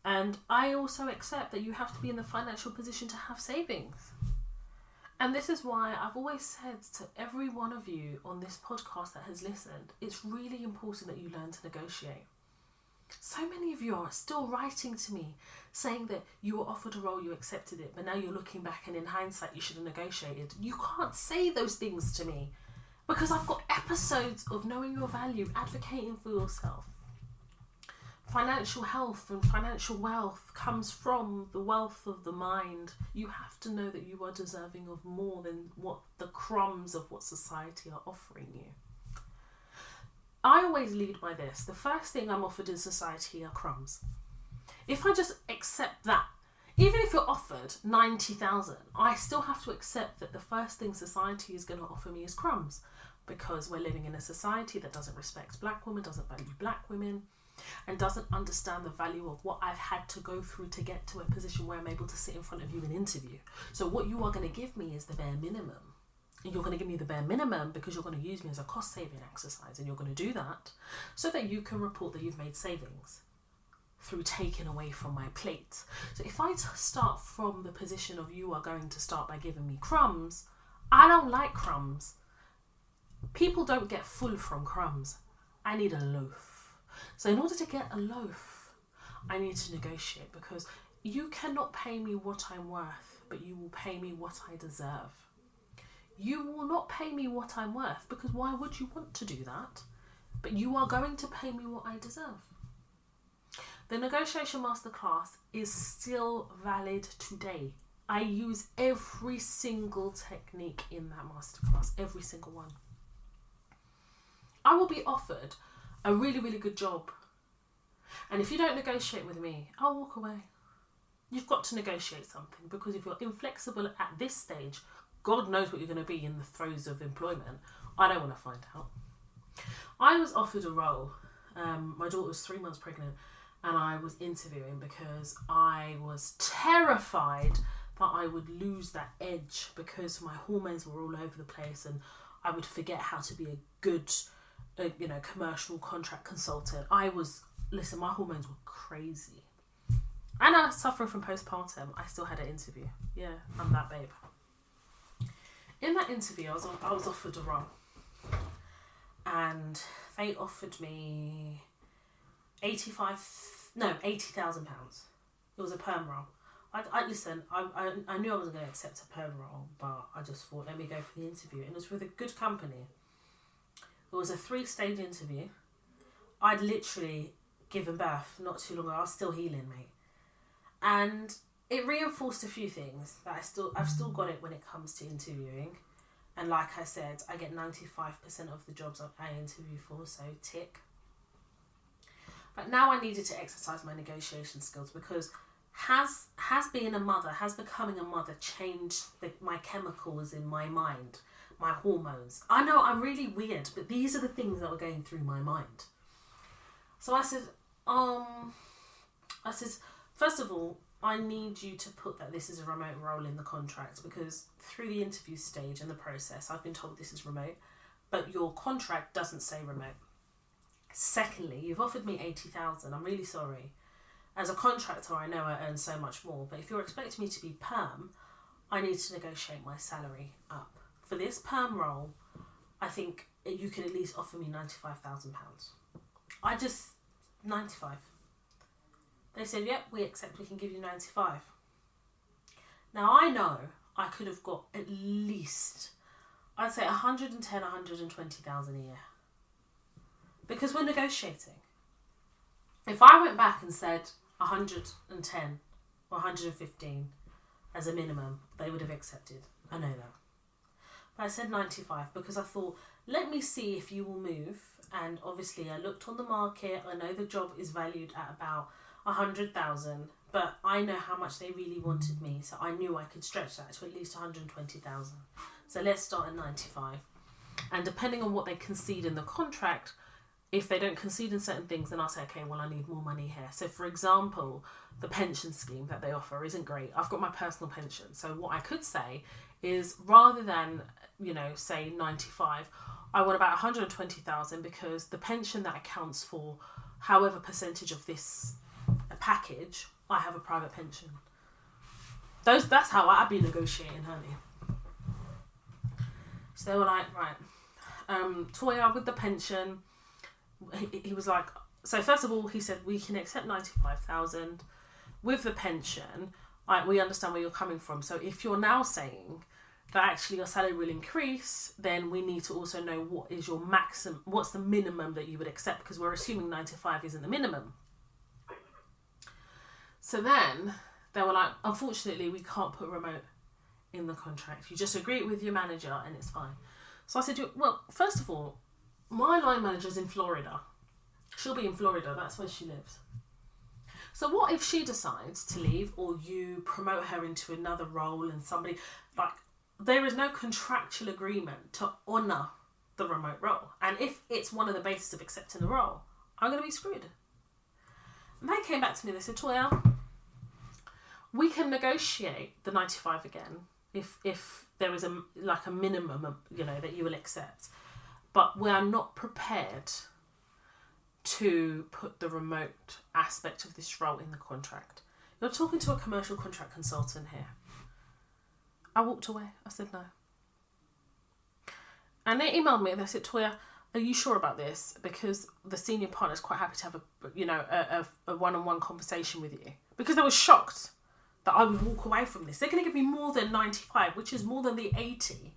And I also accept that you have to be in the financial position to have savings. And this is why I've always said to every one of you on this podcast that has listened, it's really important that you learn to negotiate. So many of you are still writing to me saying that you were offered a role, you accepted it, but now you're looking back and in hindsight you should have negotiated. You can't say those things to me because I've got episodes of knowing your value, advocating for yourself. Financial health and financial wealth comes from the wealth of the mind. You have to know that you are deserving of more than what the crumbs of what society are offering you. I always lead by this. The first thing I'm offered in society are crumbs. If I just accept that, even if you're offered 90,000, I still have to accept that the first thing society is going to offer me is crumbs, because we're living in a society that doesn't respect black women, doesn't value black women, and doesn't understand the value of what I've had to go through to get to a position where I'm able to sit in front of you and interview. So what you are going to give me is the bare minimum. And you're going to give me the bare minimum because you're going to use me as a cost saving exercise, and you're going to do that so that you can report that you've made savings through taking away from my plate. So if I start from the position of you are going to start by giving me crumbs, I don't like crumbs. People don't get full from crumbs. I need a loaf. So in order to get a loaf, I need to negotiate, because you cannot pay me what I'm worth, but you will pay me what I deserve. You will not pay me what I'm worth, because why would you want to do that? But you are going to pay me what I deserve. The negotiation masterclass is still valid today. I use every single technique in that masterclass, every single one. I will be offered a really, really good job. And if you don't negotiate with me, I'll walk away. You've got to negotiate something, because if you're inflexible at this stage, God knows what you're going to be in the throes of employment. I don't want to find out. I was offered a role. My daughter was 3 months pregnant, and I was interviewing because I was terrified that I would lose that edge, because my hormones were all over the place and I would forget how to be a good, commercial contract consultant. My hormones were crazy. And I was suffering from postpartum. I still had an interview. Yeah, I'm that babe. In that interview, I was offered a role, and they offered me £80,000. It was a perm role. I knew I wasn't going to accept a perm role, but I just thought, let me go for the interview. And it was with a good company. It was a 3-stage interview. I'd literally given birth not too long ago. I was still healing, mate. And it reinforced a few things that I've still got it when it comes to interviewing. And like I said, I get 95% of the jobs I interview for, so tick. But now I needed to exercise my negotiation skills, because has becoming a mother changed my chemicals in my mind, my hormones? I know I'm really weird, but these are the things that were going through my mind. So I said, first of all, I need you to put that this is a remote role in the contract, because through the interview stage and the process, I've been told this is remote, but your contract doesn't say remote. Secondly, you've offered me 80,000. I'm really sorry. As a contractor, I know I earn so much more, but if you're expecting me to be perm, I need to negotiate my salary up. For this perm role, I think you can at least offer me £95,000. 95. They said, yep, we accept, we can give you 95. Now I know I could have got at least, I'd say 110, 120,000 a year. Because we're negotiating. If I went back and said 110, or 115 as a minimum, they would have accepted. I know that. But I said 95 because I thought, let me see if you will move. And obviously I looked on the market. I know the job is valued at about 100,000, but I know how much they really wanted me. So I knew I could stretch that to at least 120,000. So let's start at 95. And depending on what they concede in the contract, if they don't concede in certain things, then I'll say, okay, well, I need more money here. So for example, the pension scheme that they offer isn't great. I've got my personal pension. So what I could say is, rather than, say 95, I want about 120,000 because the pension that accounts for however percentage of this package, I have a private pension. That's how I'd be negotiating, honey. So they were like, right, Toya, with the pension, he was like, so first of all, he said, we can accept 95,000 with the pension. We understand where you're coming from. So if you're now saying that actually your salary will increase, then we need to also know what is your maximum, what's the minimum that you would accept, because we're assuming 95 isn't the minimum. So then they were like, unfortunately, we can't put remote in the contract. You just agree it with your manager and it's fine. So I said, well, first of all, my line manager's in Florida. She'll be in Florida. That's where she lives. So what if she decides to leave, or you promote her into another role and somebody, like, there is no contractual agreement to honour the remote role. And if it's one of the bases of accepting the role, I'm going to be screwed. And they came back to me and they said, Toya, we can negotiate the 95 again if there is a minimum, that you will accept. But we are not prepared to put the remote aspect of this role in the contract. You're talking to a commercial contract consultant here. I walked away. I said no. And they emailed me and they said, Toya, are you sure about this? Because the senior partner is quite happy to have a one-on-one conversation with you. Because they were shocked that I would walk away from this. They're going to give me more than 95, which is more than the 80.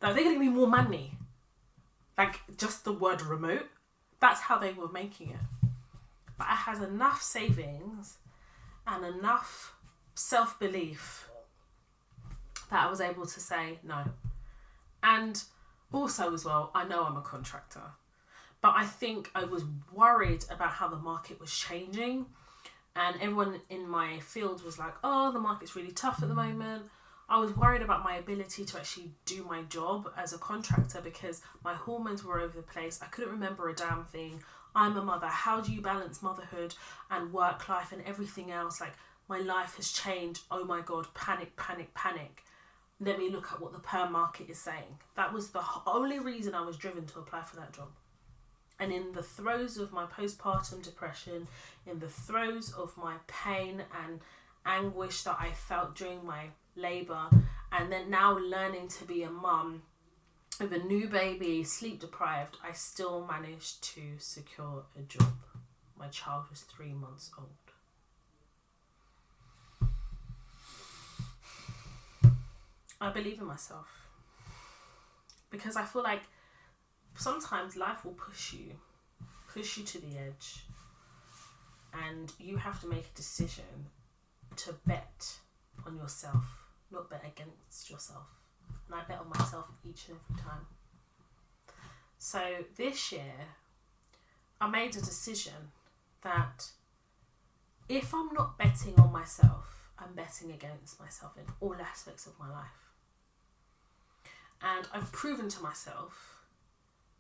No, they're going to give me more money. Like, just the word remote. That's how they were making it. But I had enough savings and enough self-belief that I was able to say no. And also as well, I know I'm a contractor, but I think I was worried about how the market was changing, and everyone in my field was like, oh, the market's really tough at the moment. I was worried about my ability to actually do my job as a contractor because my hormones were over the place. I couldn't remember a damn thing. I'm a mother. How do you balance motherhood and work life and everything else? Like, my life has changed. Oh my God, panic, panic, panic. Let me look at what the perm market is saying. That was the only reason I was driven to apply for that job. And in the throes of my postpartum depression, in the throes of my pain and anguish that I felt during my labour, and then now learning to be a mum with a new baby, sleep deprived, I still managed to secure a job. My child was 3 months old. I believe in myself because I feel like sometimes life will push you to the edge, and you have to make a decision to bet on yourself, not bet against yourself. And I bet on myself each and every time. So this year, I made a decision that if I'm not betting on myself, I'm betting against myself in all aspects of my life. And I've proven to myself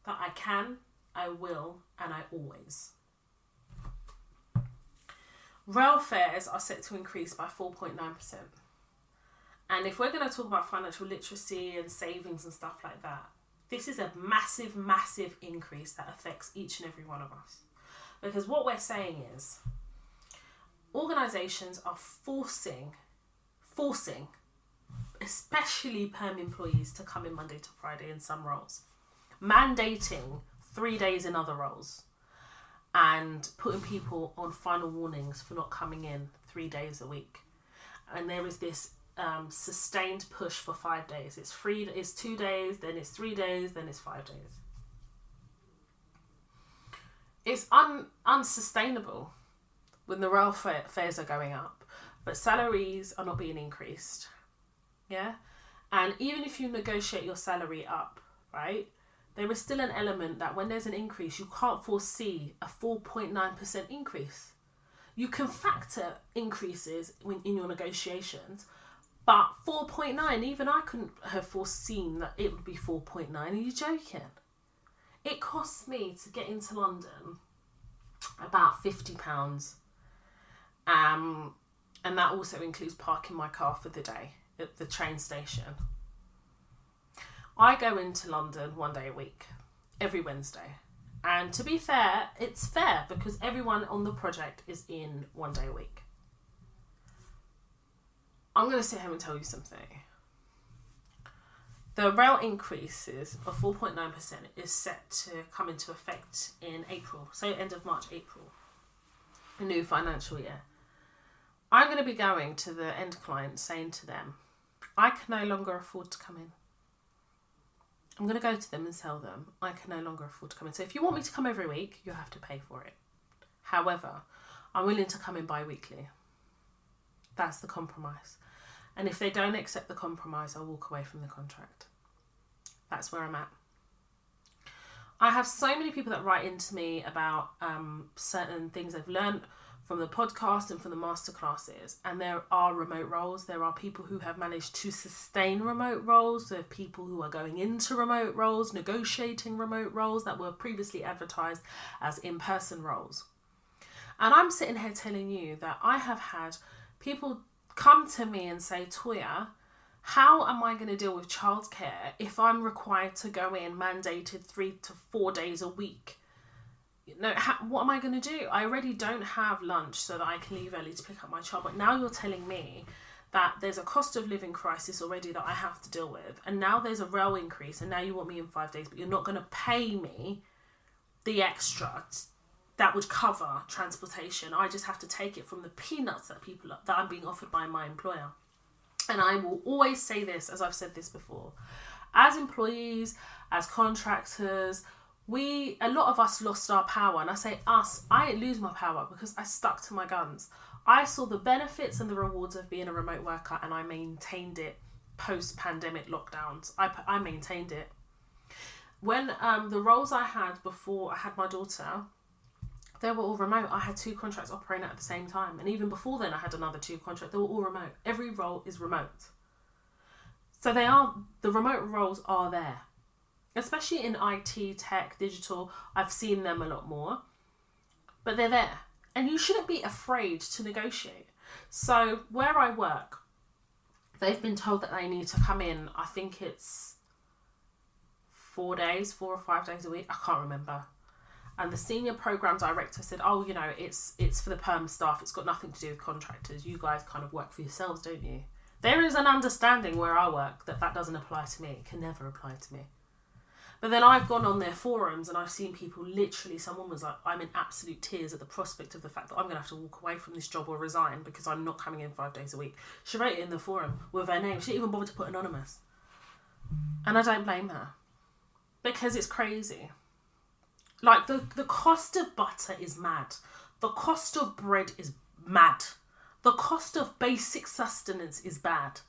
that I can, I will, and I always. Rail fares are set to increase by 4.9%. And if we're going to talk about financial literacy and savings and stuff like that, this is a massive, massive increase that affects each and every one of us. Because what we're saying is, organisations are forcing, especially perm employees, to come in Monday to Friday in some roles, mandating 3 days in other roles, and putting people on final warnings for not coming in 3 days a week. And there is this sustained push for 5 days. It's 2 days, then it's 3 days, then it's 5 days. It's unsustainable when the rail fares are going up. but salaries are not being increased. Yeah. And even if you negotiate your salary up, right, there is still an element that when there's an increase, you can't foresee a 4.9% increase. You can factor increases in your negotiations, but 4.9, even I couldn't have foreseen that it would be 4.9. Are you joking? It costs me to get into London about £50. And that also includes parking my car for the day at the train station. I go into London 1 day a week, every Wednesday. And to be fair, it's fair because everyone on the project is in 1 day a week. I'm going to sit here and tell you something. The rail increases of 4.9% is set to come into effect in April, so end of March, April, a new financial year. I'm going to be going to the end client saying to them, I can no longer afford to come in. I'm going to go to them and tell them I can no longer afford to come in. So if you want me to come every week, you have to pay for it. However, I'm willing to come in bi-weekly. That's the compromise. And if they don't accept the compromise, I'll walk away from the contract. That's where I'm at. I have so many people that write into me about certain things they've learned from the podcast and from the masterclasses. And there are remote roles. There are people who have managed to sustain remote roles. There are people who are going into remote roles, negotiating remote roles that were previously advertised as in-person roles. And I'm sitting here telling you that I have had people come to me and say, Toya, how am I going to deal with childcare if I'm required to go in mandated 3 to 4 days a week? What am I going to do? I already don't have lunch so that I can leave early to pick up my child. But now you're telling me that there's a cost of living crisis already that I have to deal with. And now there's a rail increase. And now you want me in 5 days, but you're not going to pay me the extra that would cover transportation. I just have to take it from the peanuts that I'm being offered by my employer. And I will always say this, as I've said this before. As employees, as contractors, a lot of us lost our power. And I say us, I didn't lose my power because I stuck to my guns. I saw the benefits and the rewards of being a remote worker, and I maintained it post-pandemic lockdowns. I maintained it. When the roles I had before I had my daughter, they were all remote. I had 2 contracts operating at the same time. And even before then, I had another 2 contracts. They were all remote. Every role is remote. So the remote roles are there. Especially in IT, tech, digital, I've seen them a lot more. But they're there. And you shouldn't be afraid to negotiate. So where I work, they've been told that they need to come in, I think it's 4 or 5 days a week. I can't remember. And the senior program director said, it's for the perm staff. It's got nothing to do with contractors. You guys kind of work for yourselves, don't you? There is an understanding where I work that doesn't apply to me. It can never apply to me. But then I've gone on their forums and I've seen people literally, someone was like, I'm in absolute tears at the prospect of the fact that I'm going to have to walk away from this job or resign because I'm not coming in 5 days a week. She wrote it in the forum with her name. She didn't even bother to put anonymous. And I don't blame her. Because it's crazy. Like, the cost of butter is mad. The cost of bread is mad. The cost of basic sustenance is bad.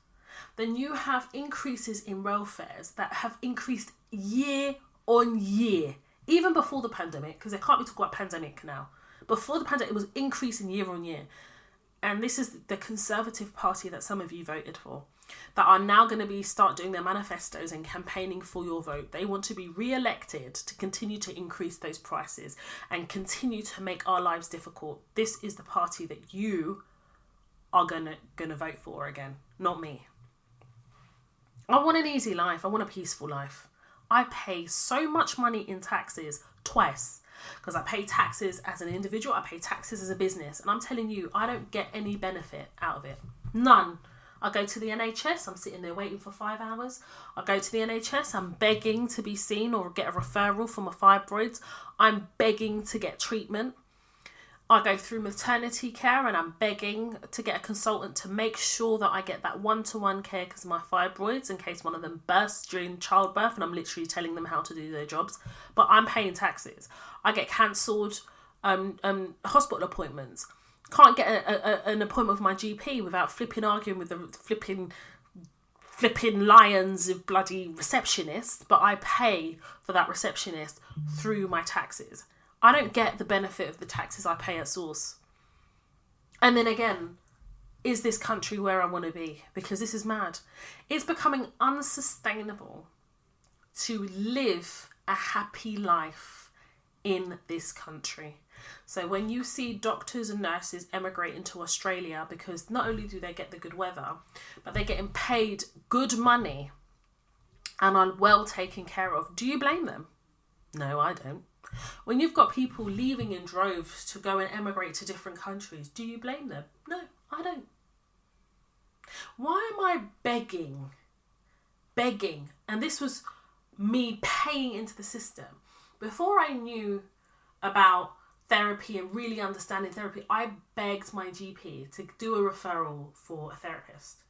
Then you have increases in rail fares that have increased year on year. Even before the pandemic, because they can't be talking about pandemic now. Before the pandemic, it was increasing year on year. And this is the Conservative Party that some of you voted for, that are now going to start doing their manifestos and campaigning for your vote. They want to be re-elected to continue to increase those prices and continue to make our lives difficult. This is the party that you are gonna vote for again, not me. I want an easy life. I want a peaceful life. I pay so much money in taxes twice. Because I pay taxes as an individual, I pay taxes as a business. And I'm telling you, I don't get any benefit out of it. None. I go to the NHS, I'm sitting there waiting for 5 hours. I go to the NHS, I'm begging to be seen or get a referral for my fibroids. I'm begging to get treatment. I go through maternity care and I'm begging to get a consultant to make sure that I get that one-to-one care because of my fibroids in case one of them bursts during childbirth, and I'm literally telling them how to do their jobs. But I'm paying taxes. I get cancelled hospital appointments. Can't get an appointment with my GP without flipping arguing with the flipping lions of bloody receptionists, but I pay for that receptionist through my taxes. I don't get the benefit of the taxes I pay at source. And then again, is this country where I want to be? Because this is mad. It's becoming unsustainable to live a happy life in this country. So when you see doctors and nurses emigrating to Australia because not only do they get the good weather, but they're getting paid good money and are well taken care of, do you blame them? No, I don't. When you've got people leaving in droves to go and emigrate to different countries, do you blame them? No, I don't. Why am I begging? And this was me paying into the system. Before I knew about therapy and really understanding therapy, I begged my GP to do a referral for a therapist.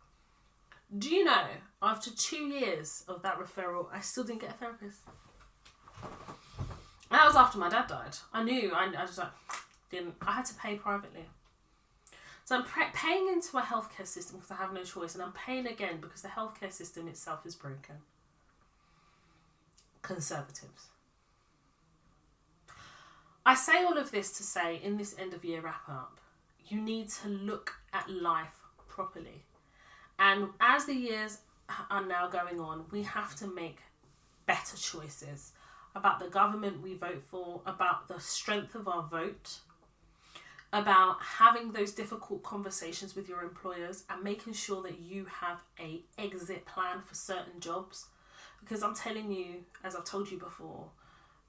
Do you know, after 2 years of that referral, I still didn't get a therapist. And that was after my dad died. I knew, I was like, I had to pay privately. So I'm paying into a healthcare system because I have no choice, and I'm paying again because the healthcare system itself is broken. Conservatives. I say all of this to say, in this end of year wrap up, you need to look at life properly. And as the years are now going on, we have to make better choices about the government we vote for, about the strength of our vote, about having those difficult conversations with your employers and making sure that you have an exit plan for certain jobs. Because I'm telling you, as I've told you before,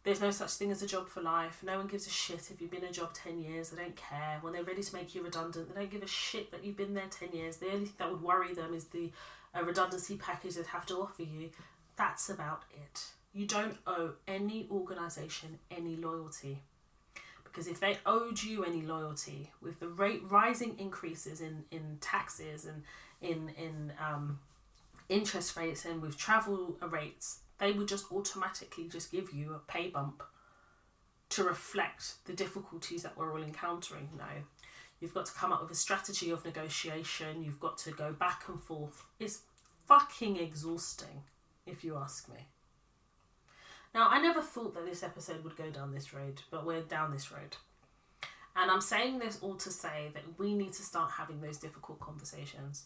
there's no such thing as a job for life. No one gives a shit if you've been in a job 10 years. They don't care. When they're ready to make you redundant, they don't give a shit that you've been there 10 years. The only thing that would worry them is the redundancy package they'd have to offer you. That's about it. You don't owe any organisation any loyalty. Because if they owed you any loyalty, with the rising increases in taxes and in interest rates and with travel rates, they would just automatically just give you a pay bump to reflect the difficulties that we're all encountering now. You've got to come up with a strategy of negotiation. You've got to go back and forth. It's fucking exhausting, if you ask me. Now, I never thought that this episode would go down this road, but we're down this road. And I'm saying this all to say that we need to start having those difficult conversations.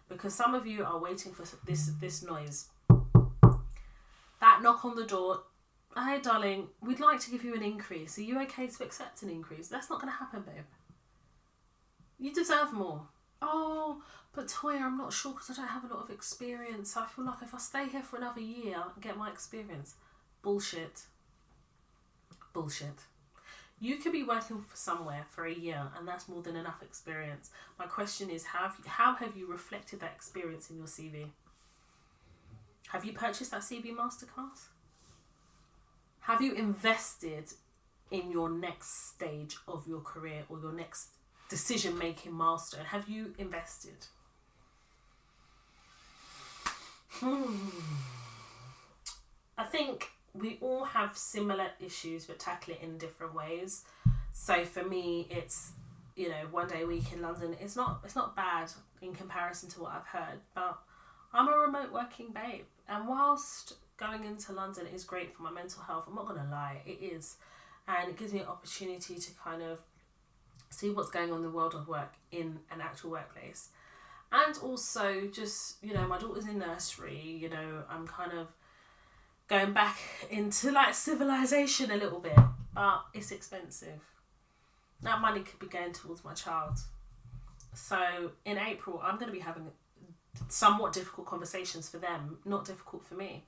Because some of you are waiting for this noise. That knock on the door. Hey, darling, we'd like to give you an increase. Are you okay to accept an increase? That's not going to happen, babe. You deserve more. Oh, but Toya, I'm not sure because I don't have a lot of experience. I feel like if I stay here for another year and get my experience. Bullshit. You could be working for somewhere for a year and that's more than enough experience. My question is, how have you reflected that experience in your CV? Have you purchased that CV masterclass? Have you invested in your next stage of your career or your next decision-making milestone? Have you invested? I think we all have similar issues but tackle it in different ways. So for me, it's, one day a week in London. It's not bad in comparison to what I've heard, but I'm a remote working babe. And whilst going into London is great for my mental health, I'm not going to lie, it is. And it gives me an opportunity to kind of see what's going on in the world of work in an actual workplace. And also just, my daughter's in nursery, I'm kind of going back into civilization a little bit, but it's expensive. That money could be going towards my child. So in April, I'm going to be having somewhat difficult conversations for them, not difficult for me.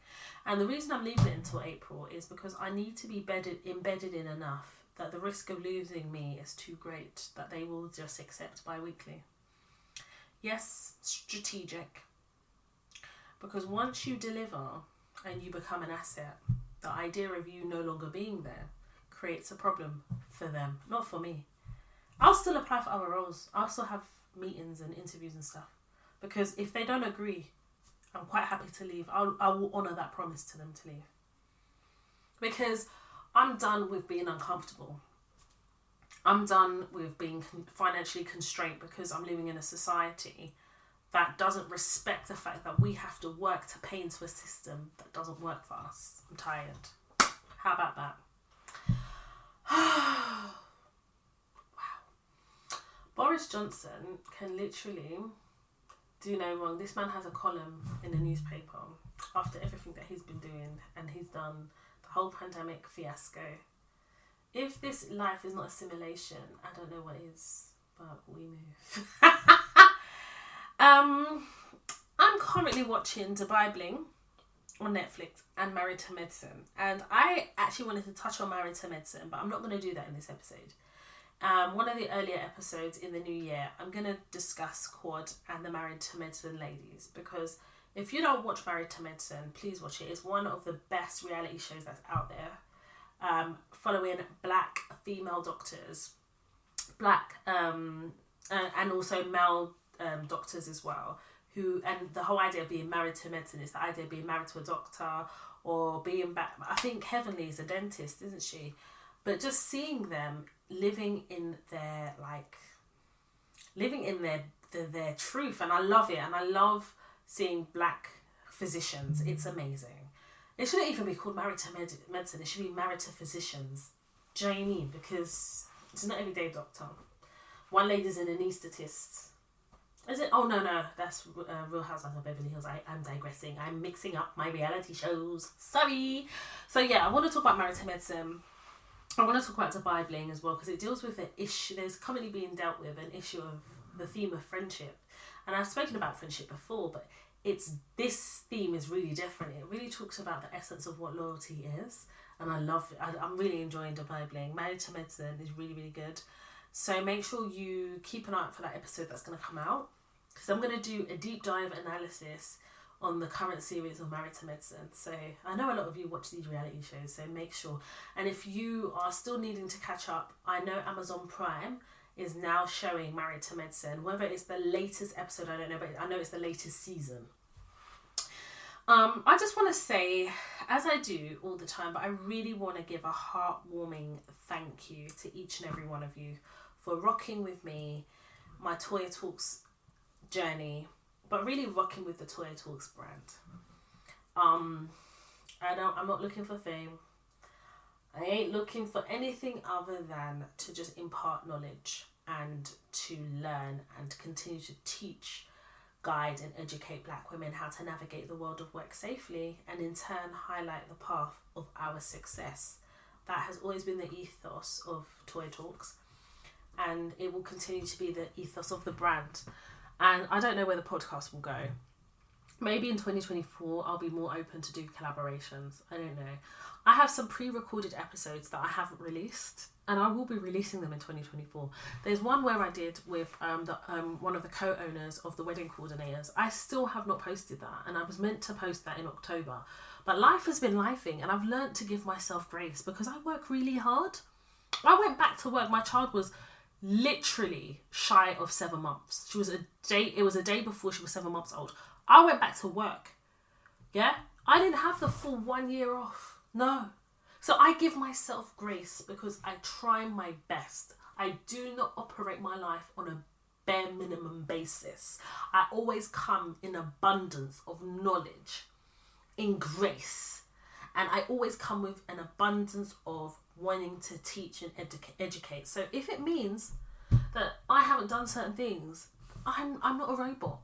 And the reason I'm leaving it until April is because I need to be embedded in enough that the risk of losing me is too great that they will just accept bi-weekly. Yes, strategic. Because once you deliver and you become an asset, the idea of you no longer being there creates a problem for them, not for me. I'll still apply for other roles. I'll still have meetings and interviews and stuff. Because if they don't agree, I'm quite happy to leave. I will honour that promise to them to leave. Because I'm done with being uncomfortable. I'm done with being financially constrained because I'm living in a society that doesn't respect the fact that we have to work to pay into a system that doesn't work for us. I'm tired. How about that? Wow. Boris Johnson can literally do no wrong. This man has a column in the newspaper after everything that he's been doing, and he's done the whole pandemic fiasco. If this life is not a simulation, I don't know what is, but we move. I'm currently watching Dubai Bling on Netflix and Married to Medicine, and I actually wanted to touch on Married to Medicine, but I'm not going to do that in this episode. One of the earlier episodes in the new year, I'm going to discuss Quad and the Married to Medicine ladies, because if you don't watch Married to Medicine, please watch it. It's one of the best reality shows that's out there, following black female doctors, and also male doctors as well, who, and the whole idea of being married to medicine is the idea of being married to a doctor, or being back. I think Heavenly is a dentist, isn't she? But just seeing them living in their their truth, and I love it, and I love seeing black physicians. It's amazing. It shouldn't even be called Married to Medicine. It should be Married to Physicians. Do you know what I mean? Because it's not everyday doctor. One lady's an anaesthetist. Is it? Oh, no. That's Real Housewives of Beverly Hills. I'm digressing. I'm mixing up my reality shows. Sorry. So, yeah, I want to talk about Married to Medicine. I want to talk about Dubai Bling as well, because it deals with the issue. There's currently being dealt with an issue of the theme of friendship. And I've spoken about friendship before, but this theme is really different. It really talks about the essence of what loyalty is. And I love it. I'm really enjoying Dubai Bling. Married to Medicine is really, really good. So make sure you keep an eye out for that episode that's going to come out, because I'm going to do a deep dive analysis on the current series of Married to Medicine. So I know a lot of you watch these reality shows, so make sure. And if you are still needing to catch up, I know Amazon Prime is now showing Married to Medicine. Whether it's the latest episode, I don't know, but I know it's the latest season. I just want to say, as I do all the time, but I really want to give a heartwarming thank you to each and every one of you for rocking with me, my Toya Talks journey, but really rocking with the Toya Talks brand. I'm not looking for fame. I ain't looking for anything other than to just impart knowledge and to learn and continue to teach, guide and educate black women how to navigate the world of work safely, and in turn highlight the path of our success. That has always been the ethos of Toya Talks, and it will continue to be the ethos of the brand. And I don't know where the podcast will go. Maybe in 2024 I'll be more open to do collaborations. I don't know. I have some pre-recorded episodes that I haven't released, and I will be releasing them in 2024. There's one where I did with one of the co-owners of the Wedding Coordinators. I still have not posted that, and I was meant to post that in October. But life has been lifing, and I've learnt to give myself grace because I work really hard. I went back to work. My child was literally shy of 7 months. It was a day before she was 7 months old. I went back to work. Yeah? I didn't have the full 1 year off. No. So I give myself grace because I try my best. I do not operate my life on a bare minimum basis. I always come in abundance of knowledge, in grace. And I always come with an abundance of wanting to teach and educate. So if it means that I haven't done certain things, I'm not a robot.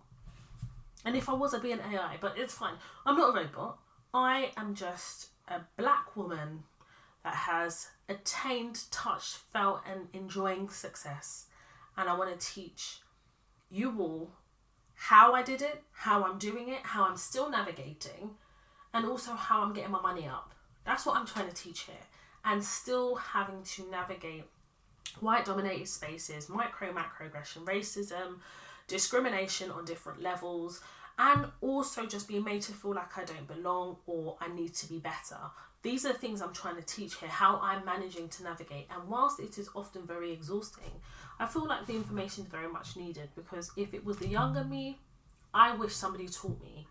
And if I was, I'd be an AI, but it's fine. I'm not a robot. I am just a black woman that has attained, touched, felt and enjoying success. And I want to teach you all how I did it, how I'm doing it, how I'm still navigating, and also how I'm getting my money up. That's what I'm trying to teach here. And still having to navigate white-dominated spaces, macroaggression, racism, discrimination on different levels, and also just being made to feel like I don't belong or I need to be better. These are the things I'm trying to teach here, how I'm managing to navigate. And whilst it is often very exhausting, I feel like the information is very much needed, because if it was the younger me, I wish somebody taught me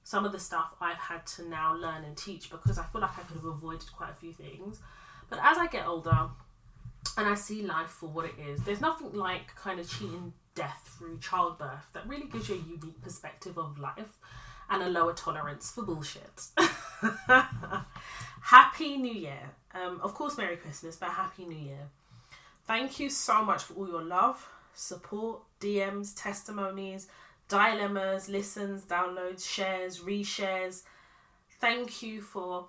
some of the stuff I've had to now learn and teach, because I feel like I could have avoided quite a few things. But as I get older, And I see life for what it is. There's nothing like kind of cheating death through childbirth that really gives you a unique perspective of life and a lower tolerance for bullshit. Happy New Year. Of course, Merry Christmas, but Happy New Year. Thank you so much for all your love, support, DMs, testimonies, dilemmas, listens, downloads, shares, reshares. Thank you for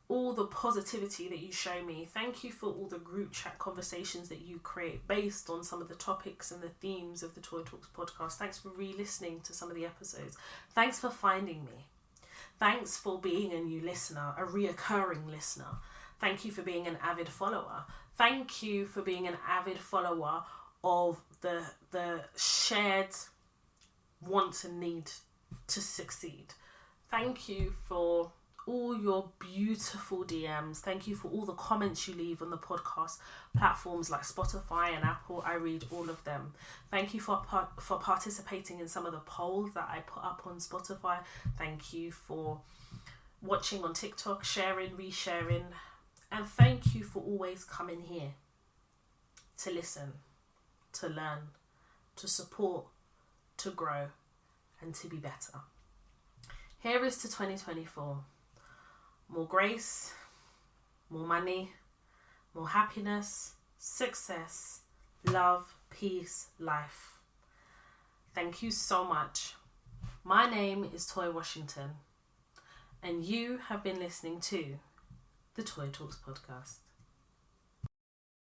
all the positivity that you show me. Thank you for all the group chat conversations that you create based on some of the topics and the themes of the Toy Talks podcast. Thanks for re-listening to some of the episodes. Thanks for finding me. Thanks for being a new listener, a reoccurring listener. Thank you for being an avid follower. Thank you for being an avid follower of the shared want and need to succeed. Thank you for all your beautiful DMs. Thank you for all the comments you leave on the podcast platforms like Spotify and Apple. I read all of them. Thank you for participating in some of the polls that I put up on Spotify. Thank you for watching on TikTok, sharing, resharing. And thank you for always coming here to listen, to learn, to support, to grow, and to be better. Here is to 2024. More grace, more money, more happiness, success, love, peace, life. Thank you so much. My name is Toy Washington, and you have been listening to the Toy Talks podcast.